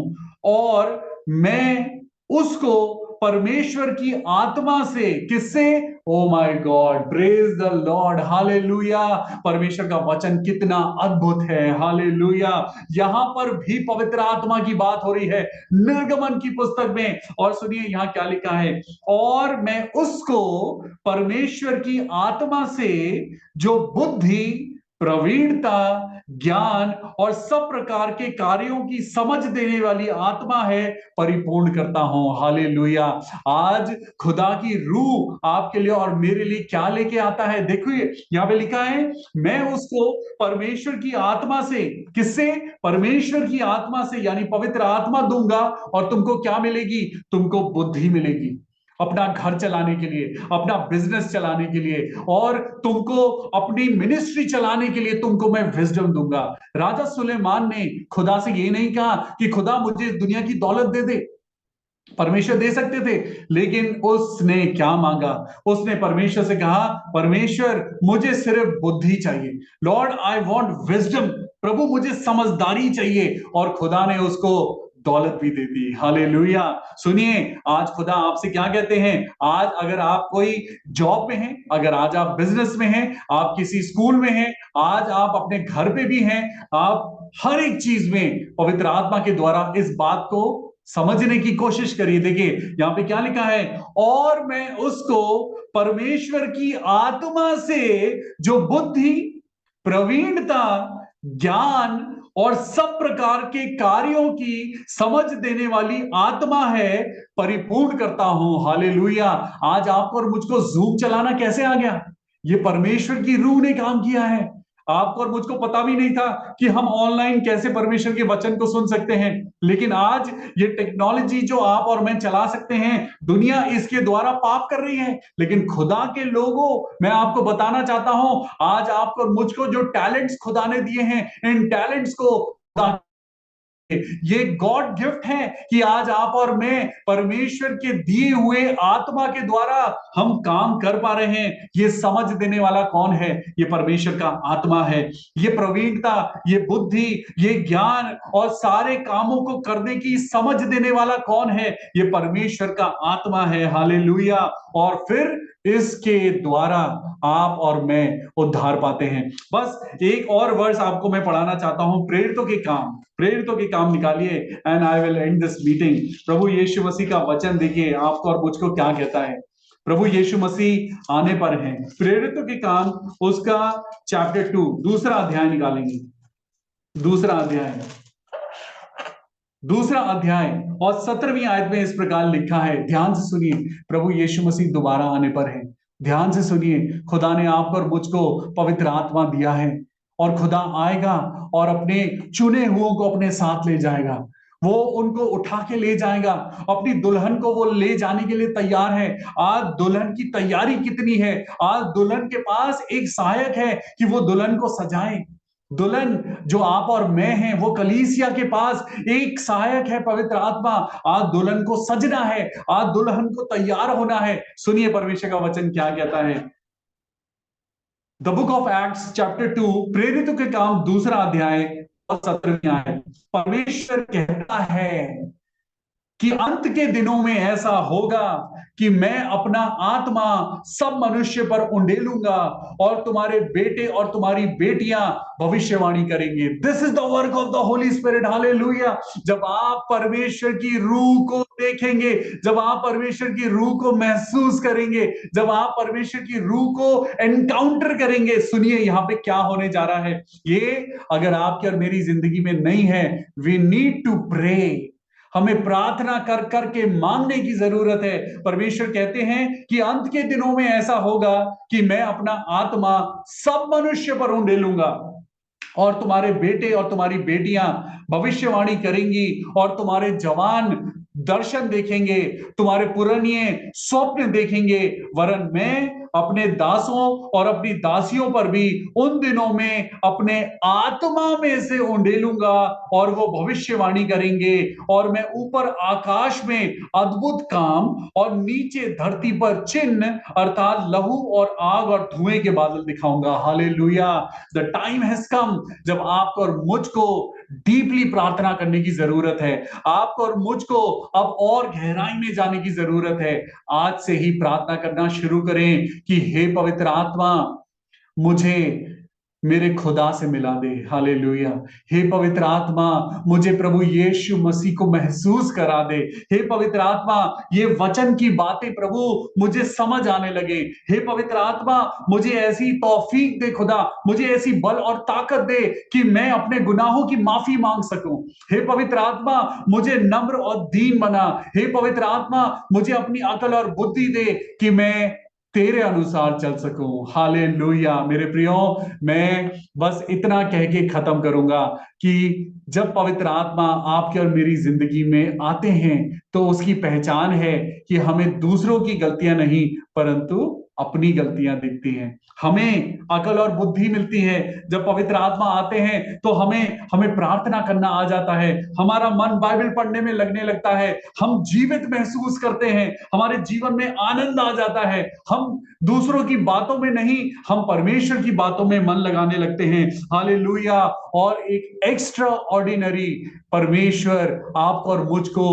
और मैं उसको परमेश्वर की आत्मा से, किससे? Oh my God, praise the Lord, hallelujah. परमेश्वर का वचन कितना अद्भुत है। हालेलुया। यहां पर भी पवित्र आत्मा की बात हो रही है निर्गमन की पुस्तक में। और सुनिए यहां क्या लिखा है, और मैं उसको परमेश्वर की आत्मा से, जो बुद्धि, प्रवीणता, ज्ञान और सब प्रकार के कार्यों की समझ देने वाली आत्मा है, परिपूर्ण करता हूं। हालेलुया। आज खुदा की रूह आपके लिए और मेरे लिए क्या लेके आता है? देखिए यहां पे लिखा है, मैं उसको परमेश्वर की आत्मा से, किससे? परमेश्वर की आत्मा से यानी पवित्र आत्मा दूंगा और तुमको क्या मिलेगी? तुमको बुद्धि मिलेगी अपना घर चलाने के लिए, अपना बिजनेस चलाने के लिए, और तुमको अपनी मिनिस्ट्री चलाने के लिए तुमको मैं विजडम दूंगा। राजा सुलेमान ने खुदा से ये नहीं कहा कि खुदा मुझे दुनिया की दौलत दे दे। परमेश्वर दे सकते थे, लेकिन उसने क्या मांगा? उसने परमेश्वर से कहा, परमेश्वर मुझे सिर्फ बुद्धि चाहिए, लॉर्ड आई वॉन्ट विजडम, प्रभु मुझे समझदारी चाहिए। और खुदा ने उसको दौलत भी दे दी। हालेलुया। सुनिए आज खुदा आपसे क्या कहते हैं, आज अगर आप कोई जॉब में हैं, अगर आज आप बिजनेस में हैं, आप किसी स्कूल में हैं, आज आप अपने घर पे भी हैं, आप हर एक चीज में पवित्र आत्मा के द्वारा इस बात को समझने की कोशिश करिए। देखिए यहां पे क्या लिखा है, और मैं उसको परमेश्वर की आत्मा से, जो बुद्धि, प्रवीणता, ज्ञान और सब प्रकार के कार्यों की समझ देने वाली आत्मा है, परिपूर्ण करता हूं। हालेलुया। आज आपको और मुझको जूम चलाना कैसे आ गया? ये परमेश्वर की रूह ने काम किया है। आपको और मुझको पता भी नहीं था कि हम ऑनलाइन कैसे परमेश्वर के वचन को सुन सकते हैं, लेकिन आज ये टेक्नोलॉजी जो आप और मैं चला सकते हैं, दुनिया इसके द्वारा पाप कर रही है, लेकिन खुदा के लोगों, मैं आपको बताना चाहता हूं, आज आपको और मुझको जो टैलेंट्स खुदा ने दिए हैं, इन टैलेंट्स को ये गॉड गिफ्ट है कि आज आप और मैं परमेश्वर के दिए हुए आत्मा के द्वारा हम काम कर पा रहे हैं। ये समझ देने वाला कौन है? ये परमेश्वर का आत्मा है। ये प्रवीणता, ये बुद्धि, ये ज्ञान और सारे कामों को करने की समझ देने वाला कौन है? ये परमेश्वर का आत्मा है। हालेलुया। और फिर इसके द्वारा आप और मैं उद्धार पाते हैं। बस एक और वर्स आपको मैं पढ़ाना चाहता हूं, प्रेरितों के काम निकालिए and I will end this meeting. प्रभु यीशु मसीह का वचन देखिए आपको और मुझको क्या कहता है। प्रभु यीशु मसीह आने पर हैं। प्रेरितों के काम उसका चैप्टर 2 दूसरा अध्याय निकालेंगे। दूसरा अध्याय और 17वीं आयत में इस प्रकार लिखा है, ध्यान से सुनिए। प्रभु यीशु मसीह दोबारा आने पर है, ध्यान से सुनिए। खुदा ने आप पर मुझको पवित्र आत्मा दिया है और खुदा आएगा और अपने चुने हुओं को अपने साथ ले जाएगा। वो उनको उठा के ले जाएगा, अपनी दुल्हन को वो ले जाने के लिए तैयार है। आज दुल्हन की तैयारी कितनी है? आज दुल्हन के पास एक सहायक है कि वो दुल्हन को सजाए, दुल्हन जो आप और मैं हैं, वो कलीसिया के पास एक सहायक है, पवित्र आत्मा। आज दुल्हन को सजना है, आज दुल्हन को तैयार होना है। सुनिए परमेश्वर का वचन क्या कहता है। The book of acts chapter 2, प्रेरितों के काम 2 अध्याय और 17वीं आयत। परमेश्वर कहता है कि अंत के दिनों में ऐसा होगा कि मैं अपना आत्मा सब मनुष्य पर उंडेलूंगा और तुम्हारे बेटे और तुम्हारी बेटियां भविष्यवाणी करेंगे। This is the work of the Holi Spirit. Hallelujah. जब आप परमेश्वर की रूह को देखेंगे, जब आप परमेश्वर की रूह को महसूस करेंगे, जब आप परमेश्वर की रूह को एनकाउंटर करेंगे, सुनिए यहां पे क्या होने जा रहा है। ये अगर आपकी और मेरी जिंदगी में नहीं है, वी नीड टू प्रे। हमें प्रार्थना कर करके मांगने की जरूरत है। परमेश्वर कहते हैं कि अंत के दिनों में ऐसा होगा कि मैं अपना आत्मा सब मनुष्य पर उंडेलूंगा और तुम्हारे बेटे और तुम्हारी बेटियां भविष्यवाणी करेंगी और तुम्हारे जवान दर्शन देखेंगे, तुम्हारे पुराने स्वप्न देखेंगे। वरन मैं अपने दासों और अपनी दासियों पर भी उन दिनों में अपने आत्मा में से उंडेलूंगा और वो भविष्यवाणी करेंगे। और मैं ऊपर आकाश में अद्भुत काम और नीचे धरती पर चिन्ह अर्थात लहू और आग और धुएं के बादल दिखाऊंगा। Hallelujah. The time has come जब आपको और मुझको डीपली प्रार्थना करने की जरूरत है। आपको और मुझको अब और गहराई में जाने की जरूरत है। आज से ही प्रार्थना करना शुरू करें कि हे पवित्र आत्मा, मुझे मेरे खुदा से मिला दे। हालेलुया। हे पवित्र आत्मा, मुझे प्रभु यीशु मसीह को महसूस करा दे। हे पवित्र आत्मा, ये वचन की बातें प्रभु मुझे समझ आने लगे। हे पवित्र आत्मा, मुझे ऐसी तौफीक दे खुदा, मुझे ऐसी बल और ताकत दे कि मैं अपने गुनाहों की माफी मांग सकूं। हे पवित्र आत्मा, मुझे नम्र और दीन बना। हे पवित्र आत्मा, मुझे अपनी अकल और बुद्धि दे कि मैं तेरे अनुसार चल सकूं। हालेलुया। मेरे प्रियो, मैं बस इतना कह के खत्म करूंगा कि जब पवित्र आत्मा आपके और मेरी जिंदगी में आते हैं तो उसकी पहचान है कि हमें दूसरों की गलतियां नहीं परंतु अपनी गलतियां दिखती हैं। हमें अकल और बुद्धि मिलती है। जब पवित्र आत्मा आते हैं तो हमें प्रार्थना करना आ जाता है। हमारा मन बाइबल पढ़ने में लगने लगता है। हम जीवित महसूस करते हैं। हमारे जीवन में आनंद आ जाता है। हम दूसरों की बातों में नहीं, हम परमेश्वर की बातों में मन लगाने लगते हैं। हालेलुया। और एक एक्स्ट्रा ऑर्डिनरी परमेश्वर आपको और मुझको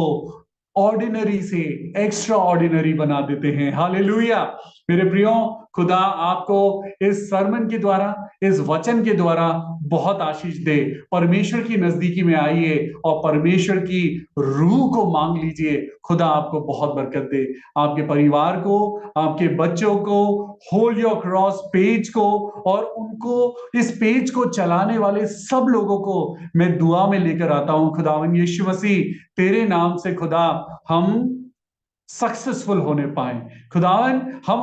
ऑर्डिनरी से एक्स्ट्रा ऑर्डिनरी बना देते हैं। हालेलुया। मेरे प्रियो, खुदा आपको इस सरमन के द्वारा, इस वचन के द्वारा बहुत आशीष दे। परमेश्वर की नजदीकी में आइए और परमेश्वर की रूह को मांग लीजिए। खुदा आपको बहुत बरकत दे। आपके परिवार को, आपके बच्चों को, होल्ड योर क्रॉस पेज को और उनको, इस पेज को चलाने वाले सब लोगों को मैं दुआ में लेकर आता हूं। खुदावन यीशु मसीह, तेरे नाम से खुदा हम सक्सेसफुल होने पाए। खुदावन, हम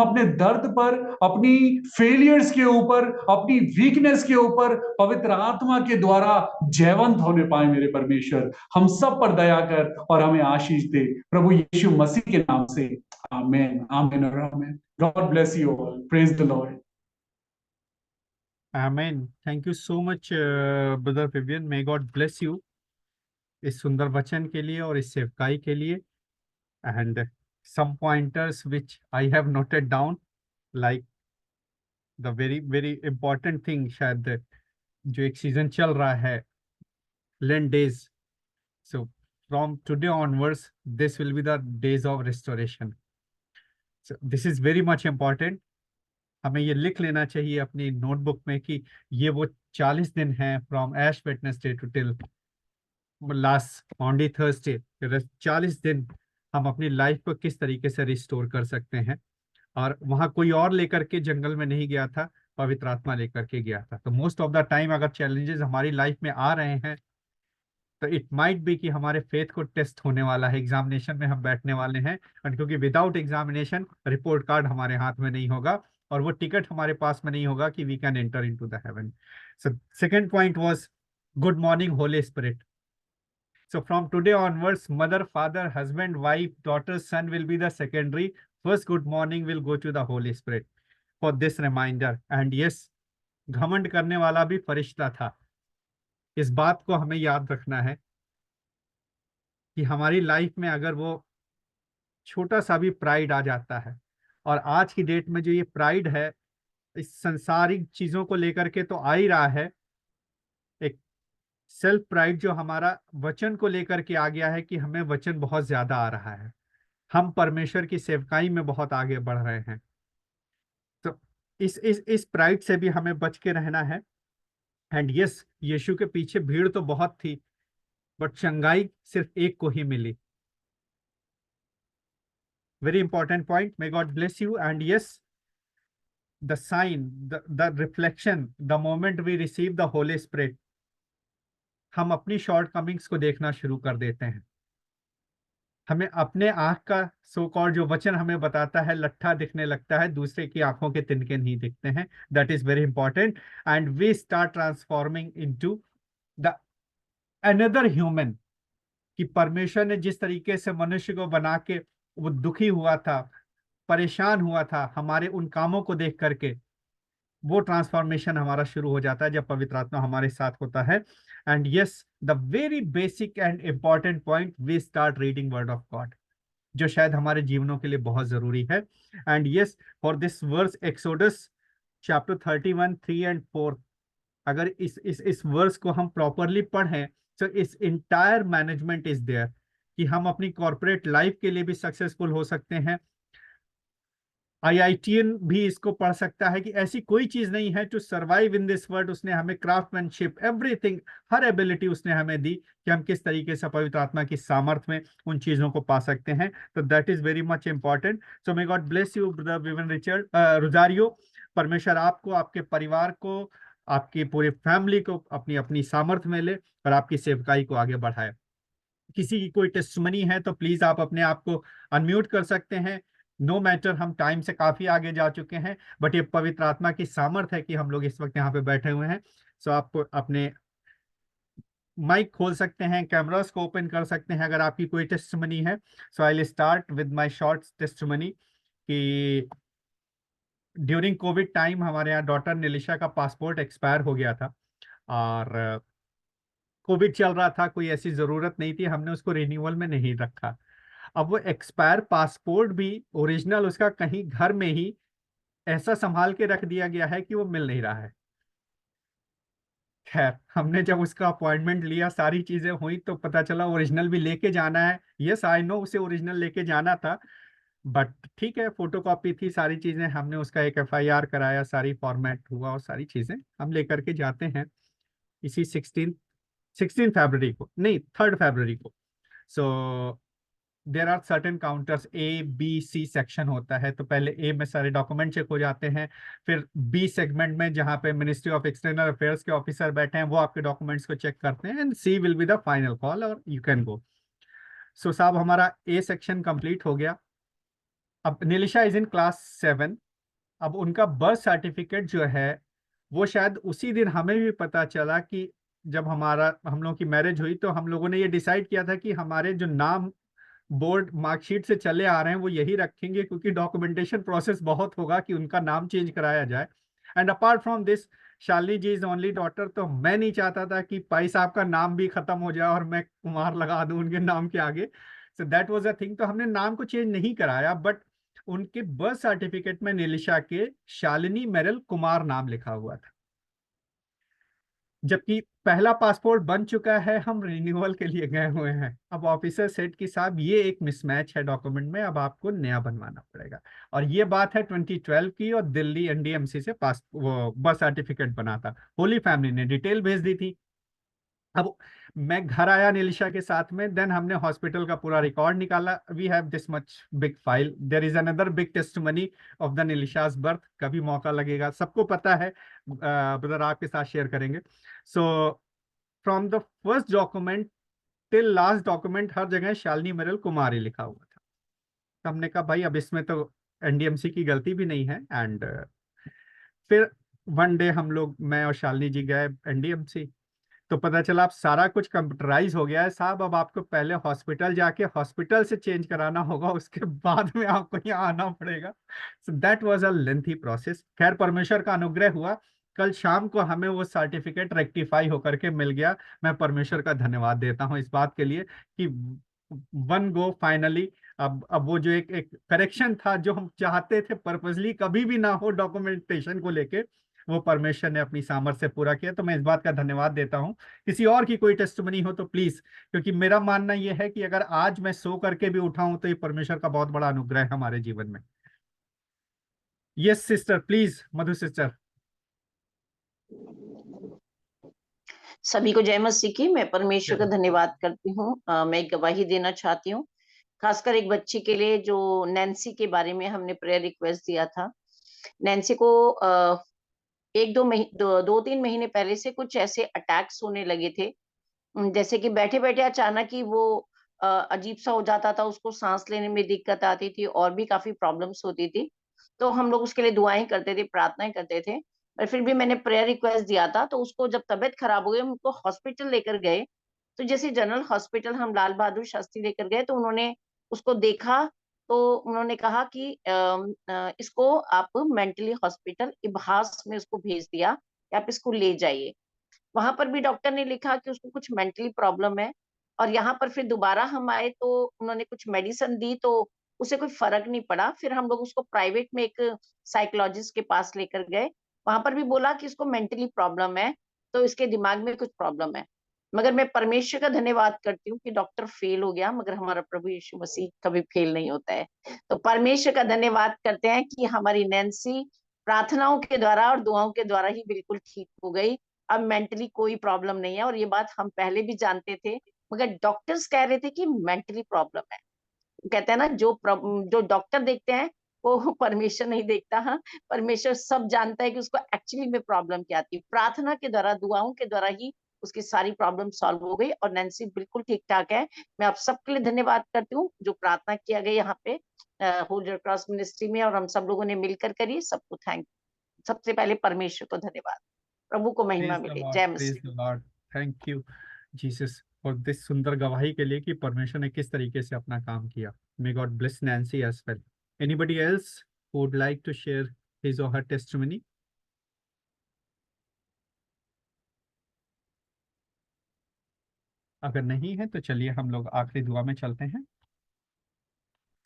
अपने दर्द पर, अपनी फेलियर्स के ऊपर, अपनी वीकनेस के ऊपर पवित्र आत्मा के द्वारा जयवंत होने पाए। मेरे परमेश्वर, हम सब पर दया कर और हमें आशीष दे, प्रभु यीशु मसीह के नाम से। आमीन, आमीन और आमीन। God bless you all. Praise the Lord. Amen. Thank you so much, brother Vivian. May God bless you इस सुंदर वचन के लिए और इस सेवकाई के लिए। And some pointers which I have noted down, like the very very important thing, शायद जो एक सीजन चल रहा है, Lent days. So from today onwards, this will be the days of restoration. So this is very much important. हमें ये लिख लेना चाहिए अपनी नोटबुक में कि ये वो 40 दिन हैं from Ash Wednesday to till last only Thursday. 40 दिन हम अपनी लाइफ को किस तरीके से रिस्टोर कर सकते हैं। और वहां कोई और लेकर के जंगल में नहीं गया था, पवित्र आत्मा लेकर के गया था। तो मोस्ट ऑफ द टाइम अगर चैलेंजेस हमारी लाइफ में आ रहे हैं तो इट माइट बी कि हमारे फेथ को टेस्ट होने वाला है, एग्जामिनेशन में हम बैठने वाले हैं। और क्योंकि विदाउट एग्जामिनेशन रिपोर्ट कार्ड हमारे हाथ में नहीं होगा और वो टिकट हमारे पास में नहीं होगा कि we can enter into the heaven. So second point was good morning Holy Spirit. So from today onwards, mother, father, husband, wife, daughter, son will be the secondary. First good morning will go to the Holy Spirit for this reminder. And yes, घमंड करने वाला भी फरिश्ता था। इस बात को हमें याद रखना है कि हमारी लाइफ में अगर वो छोटा सा भी प्राइड आ जाता है, और आज की डेट में जो ये प्राइड है इस संसारिक चीजों को लेकर के तो आ ही रहा है, एक सेल्फ प्राइड जो हमारा वचन को लेकर के आ गया है कि हमें वचन बहुत ज्यादा आ रहा है, हम परमेश्वर की सेवकाई में बहुत आगे बढ़ रहे हैं। तो इस प्राइड से भी हमें बच के रहना है। एंड यस, यीशु के पीछे भीड़ तो बहुत थी, बट चंगाई सिर्फ एक को ही मिली। Very important point. May God bless you. And yes, the sign, the reflection, the moment we receive the Holi spirit, हम अपनी शॉर्ट कमिंग्स को देखना शुरू कर देते हैं। हमें अपने आंख का सो कॉल्ड जो वचन हमें बताता है लट्ठा दिखने लगता है, दूसरे की आंखों के तिनके नहीं दिखते हैं। That is very important. And we start transforming into the another human. कि परमेश्वर ने जिस तरीके से मनुष्य को बना के वो दुखी हुआ था, परेशान हुआ था हमारे उन कामों को देख करके, वो ट्रांसफॉर्मेशन हमारा शुरू हो जाता है जब पवित्र आत्मा हमारे साथ होता है। And yes, the very basic and important point, we start reading word of God, जो शायद हमारे जीवनों के लिए बहुत जरूरी है। And yes, for this verse Exodus chapter 31 3 and 4, अगर इस वर्स को हम प्रॉपरली पढ़ें तो इस इंटायर मैनेजमेंट इज देयर कि हम अपनी कॉर्पोरेट लाइफ के लिए भी सक्सेसफुल हो सकते हैं। आईआईटीएन भी इसको पढ़ सकता है कि ऐसी कोई चीज नहीं है to survive in this world. उसने हमें क्राफ्टमैनशिप, एवरीथिंग, हर एबिलिटी उसने हमें दी कि हम किस तरीके से पवित्र आत्मा की सामर्थ्य में उन चीजों को पा सकते हैं। तो that is very much important. So may God bless you brother Vivian Richard Rosario. परमेश्वर आपको, आपके परिवार को, आपकी पूरी फैमिली को अपनी अपनी सामर्थ्य में ले और आपकी सेवकाई को आगे बढ़ाए। किसी की कोई टेस्टमनी है तो प्लीज आप अपने आप को अनम्यूट कर सकते हैं। नो मैटर, हम टाइम से काफी आगे जा चुके हैं, बट ये पवित्र आत्मा की सामर्थ्य है कि हम लोग इस वक्त यहाँ पे बैठे हुए हैं। सो आप अपने माइक खोल सकते हैं, कैमरास को ओपन कर सकते हैं अगर आपकी कोई टेस्टमनी है। So I will start with my short testimony कि ड्यूरिंग कोविड टाइम हमारे यहाँ डॉटर निलिशा का पासपोर्ट एक्सपायर हो गया था, और कोविड चल रहा था, कोई ऐसी जरूरत नहीं थी, हमने उसको रिन्यूअल में नहीं रखा। अब वो एक्सपायर पासपोर्ट भी ओरिजिनल उसका कहीं घर में ही ऐसा संभाल के रख दिया गया है कि वो मिल नहीं रहा है। खैर, हमने जब उसका अपॉइंटमेंट लिया, सारी चीजें हुई, तो पता चला ओरिजिनल भी लेके जाना है। यस आई नो, उसे ओरिजिनल लेके जाना था, बट ठीक है, फोटोकॉपी थी, सारी चीजें, हमने उसका एक एफआईआर कराया, सारी फॉर्मेट हुआ और सारी चीजें हम लेकर के जाते हैं इसी 16 फरवरी को, नहीं 3 फरवरी को। So there are certain counters, A B C section होता है, तो पहले ए में सारे डॉक्यूमेंट चेक हो जाते हैं, फिर बी सेगमेंट में जहाँ पे मिनिस्ट्री ऑफ एक्सटर्नल अफेयर्स के ऑफिसर बैठे हैं वो आपके डॉक्यूमेंट्स को चेक करते हैं, and she will be the final call और यू कैन गो। सो साहब, हमारा ए सेक्शन कंप्लीट हो गया। अब निलिशा इज इन क्लास 7। अब उनका बर्थ सर्टिफिकेट जो है वो शायद उसी दिन हमें भी पता चला कि जब हम लोगों की मैरिज हुई तो हम लोगों ने ये डिसाइड किया था कि हमारे जो नाम बोर्ड मार्कशीट से चले आ रहे हैं वो यही रखेंगे, क्योंकि डॉक्यूमेंटेशन प्रोसेस बहुत होगा कि उनका नाम चेंज कराया जाए। And apart from this, Shalini ji is only daughter, तो मैं नहीं चाहता था कि भाई साहब का नाम भी खत्म हो जाए और मैं कुमार लगा दूं उनके नाम के आगे। So that was a thing, तो हमने नाम को चेंज नहीं कराया, बट उनके बर्थ सर्टिफिकेट में निलिशा के शालिनी मेरल कुमार नाम लिखा हुआ था, जबकि पहला पासपोर्ट बन चुका है, हम रिन्यूअल के लिए गए हुए हैं। अब ऑफिसर सेट कि साहब ये एक मिसमैच है डॉक्यूमेंट में, अब आपको नया बनवाना पड़ेगा। और ये बात है 2012 की, और दिल्ली एनडीएमसी से पास वो बर्थ सर्टिफिकेट बना था। होली फैमिली ने डिटेल भेज दी थी। अब मैं घर आया निलिशा के साथ में, देन हमने हॉस्पिटल का पूरा रिकॉर्ड निकाला। We have this much big file, there is another big testimony of the निलिशास बर्थ। कभी मौका लगेगा, सबको पता है, ब्रदर आपके साथ शेयर करेंगे। So from the first document till last document हर जगह शालिनी मेरल कुमारी लिखा हुआ था। तो हमने कहा भाई अब इसमें तो एनडीएमसी की गलती भी नहीं है। एंड फिर वन डे हम लोग, मैं और शालिनी जी गए एनडीएमसी, तो पता चला अब सारा कुछ कंप्यूटराइज हो गया है साहब, अब आपको पहले हॉस्पिटल जाके हॉस्पिटल से चेंज कराना होगा, उसके बाद में आपको यहाँ आना पड़ेगा। So that was a lengthy process. खैर, परमेश्वर का अनुग्रह हुआ, कल शाम को हमें वो सर्टिफिकेट रेक्टिफाई होकर के मिल गया। मैं परमेश्वर का धन्यवाद देता हूँ इस बात के लिए कि वन गो फाइनली अब वो जो एक करेक्शन था जो हम चाहते थे पर्पसली कभी भी ना हो डॉक्यूमेंटेशन को लेके, वो परमेश्वर ने अपनी सामर्थ्य से पूरा किया। तो मैं इस बात का धन्यवाद देता हूँ। किसी और की कोई टेस्टमनी हो तो प्लीज, क्योंकि मेरा मानना यह है कि अगर आज मैं सो करके भी उठा हूं तो ये परमेश्वर का बहुत बड़ा अनुग्रह है हमारे जीवन में। Yes sister, please Madhu sister. सभी को जय मसीह की। मैं परमेश्वर का धन्यवाद करती हूँ। मैं एक गवाही देना चाहती हूँ, खासकर एक बच्ची के लिए जो नैन्सी के बारे में हमने प्रेयर रिक्वेस्ट दिया था। नैन्सी को दो तीन महीने पहले से कुछ ऐसे अटैक्स होने लगे थे, जैसे कि बैठे बैठे अचानक ही वो अजीब सा हो जाता था, उसको सांस लेने में दिक्कत आती थी और भी काफी प्रॉब्लम्स होती थी। तो हम लोग उसके लिए दुआएं करते थे, प्रार्थनाएं करते थे, पर फिर भी मैंने प्रेयर रिक्वेस्ट दिया था। तो उसको जब तबीयत खराब हो गई, हम उसको हॉस्पिटल लेकर गए। तो जैसे जनरल हॉस्पिटल हम लाल बहादुर शास्त्री लेकर गए, तो उन्होंने उसको देखा, तो उन्होंने कहा कि इसको आप मेंटली हॉस्पिटल इब्हास में उसको भेज दिया कि आप इसको ले जाइए। वहां पर भी डॉक्टर ने लिखा कि उसको कुछ मेंटली प्रॉब्लम है। और यहाँ पर फिर दोबारा हम आए तो उन्होंने कुछ मेडिसिन दी, तो उसे कोई फर्क नहीं पड़ा। फिर हम लोग उसको प्राइवेट में एक साइकोलॉजिस्ट के पास लेकर गए। वहां पर भी बोला कि इसको मेंटली प्रॉब्लम है, तो इसके दिमाग में कुछ प्रॉब्लम है। मगर मैं परमेश्वर का धन्यवाद करती हूँ कि डॉक्टर फेल हो गया, मगर हमारा प्रभु यीशु मसीह कभी फेल नहीं होता है। तो परमेश्वर का धन्यवाद करते हैं कि हमारी नैन्सी प्रार्थनाओं के द्वारा और दुआओं के द्वारा ही बिल्कुल ठीक हो गई। अब मेंटली कोई प्रॉब्लम नहीं है, और ये बात हम पहले भी जानते थे, मगर डॉक्टर्स कह रहे थे कि मेंटली प्रॉब्लम है। कहते हैं ना, जो डॉक्टर देखते हैं वो परमेश्वर नहीं देखता। हाँ, परमेश्वर सब जानता है कि उसको एक्चुअली में प्रॉब्लम क्या थी। प्रार्थना के द्वारा, दुआओं के द्वारा ही उसकी सारी प्रॉब्लम सॉल्व हो गई और नैन्सी बिल्कुल ठीक ठाक है। मैं आप सबके लिए धन्यवाद करती हूँ जो प्रार्थना किया गया यहाँ पे होल रेड क्रॉस मिनिस्ट्री में, और हम सब लोगों ने मिलकर करी। सबको थैंक, सबसे पहले परमेश्वर को धन्यवाद। प्रभु को महिमा मिले। जय मसीह। Praise the lord. Thank you Jesus for this सुंदर गवाही के लिए कि परमेश्वर ने किस तरीके से अपना काम किया। May God bless Nancy as well. Anybody else who would like to share his or her testimony? अगर नहीं है तो चलिए हम लोग आखिरी दुआ में चलते हैं।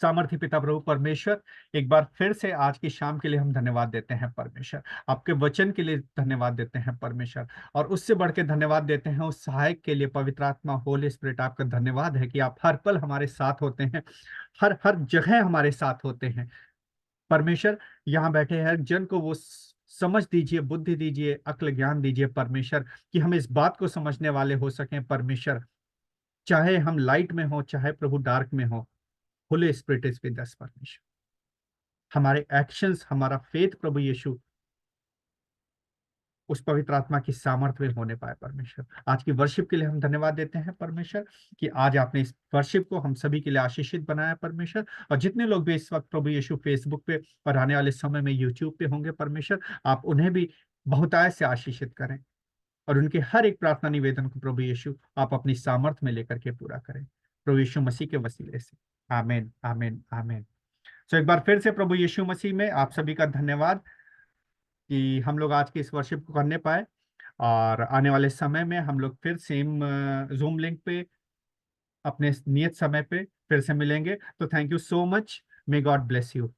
सामर्थ्य पिता प्रभु परमेश्वर, एक बार फिर से आज की शाम के लिए हम धन्यवाद देते हैं परमेश्वर। आपके वचन के लिए धन्यवाद देते हैं परमेश्वर, और उससे बढ़ के धन्यवाद देते हैं उस सहायक के लिए, पवित्र आत्मा होली स्पिरिट। आपका धन्यवाद है कि आप हर पल हमारे साथ होते हैं, हर हर जगह हमारे साथ होते हैं परमेश्वर। यहाँ बैठे हर जन को वो समझ दीजिए, बुद्धि दीजिए, अक्ल ज्ञान दीजिए परमेश्वर, कि हम इस बात को समझने वाले हो सकें परमेश्वर, चाहे हम लाइट में हो चाहे प्रभु डार्क में हो। Holi Spirit is with us परमेश्वर। हमारे एक्शंस, हमारा फेथ प्रभु यीशु उस पवित्र आत्मा की सामर्थ्य में होने पाए परमेश्वर। आज की वर्शिप के लिए हम धन्यवाद देते हैं परमेश्वर कि आज आपने इस वर्शिप को हम सभी के लिए आशीषित बनाया परमेश्वर। और जितने लोग भी इस वक्त प्रभु यीशु फेसबुक पे और आने वाले समय में यूट्यूब पे होंगे परमेश्वर, आप उन्हें भी बहुतायत से आशीषित करें, और उनके हर एक प्रार्थना निवेदन को प्रभु यीशु आप अपनी सामर्थ्य में लेकर के पूरा करें, प्रभु यीशु मसीह के वसीले से। आमीन, आमीन, आमीन। तो एक बार फिर से प्रभु यीशु मसीह में आप सभी का धन्यवाद कि हम लोग आज की इस वर्शिप को करने पाए, और आने वाले समय में हम लोग फिर सेम जूम लिंक पे अपने नियत समय पे फिर से मिलेंगे। तो thank you so much. May God bless you.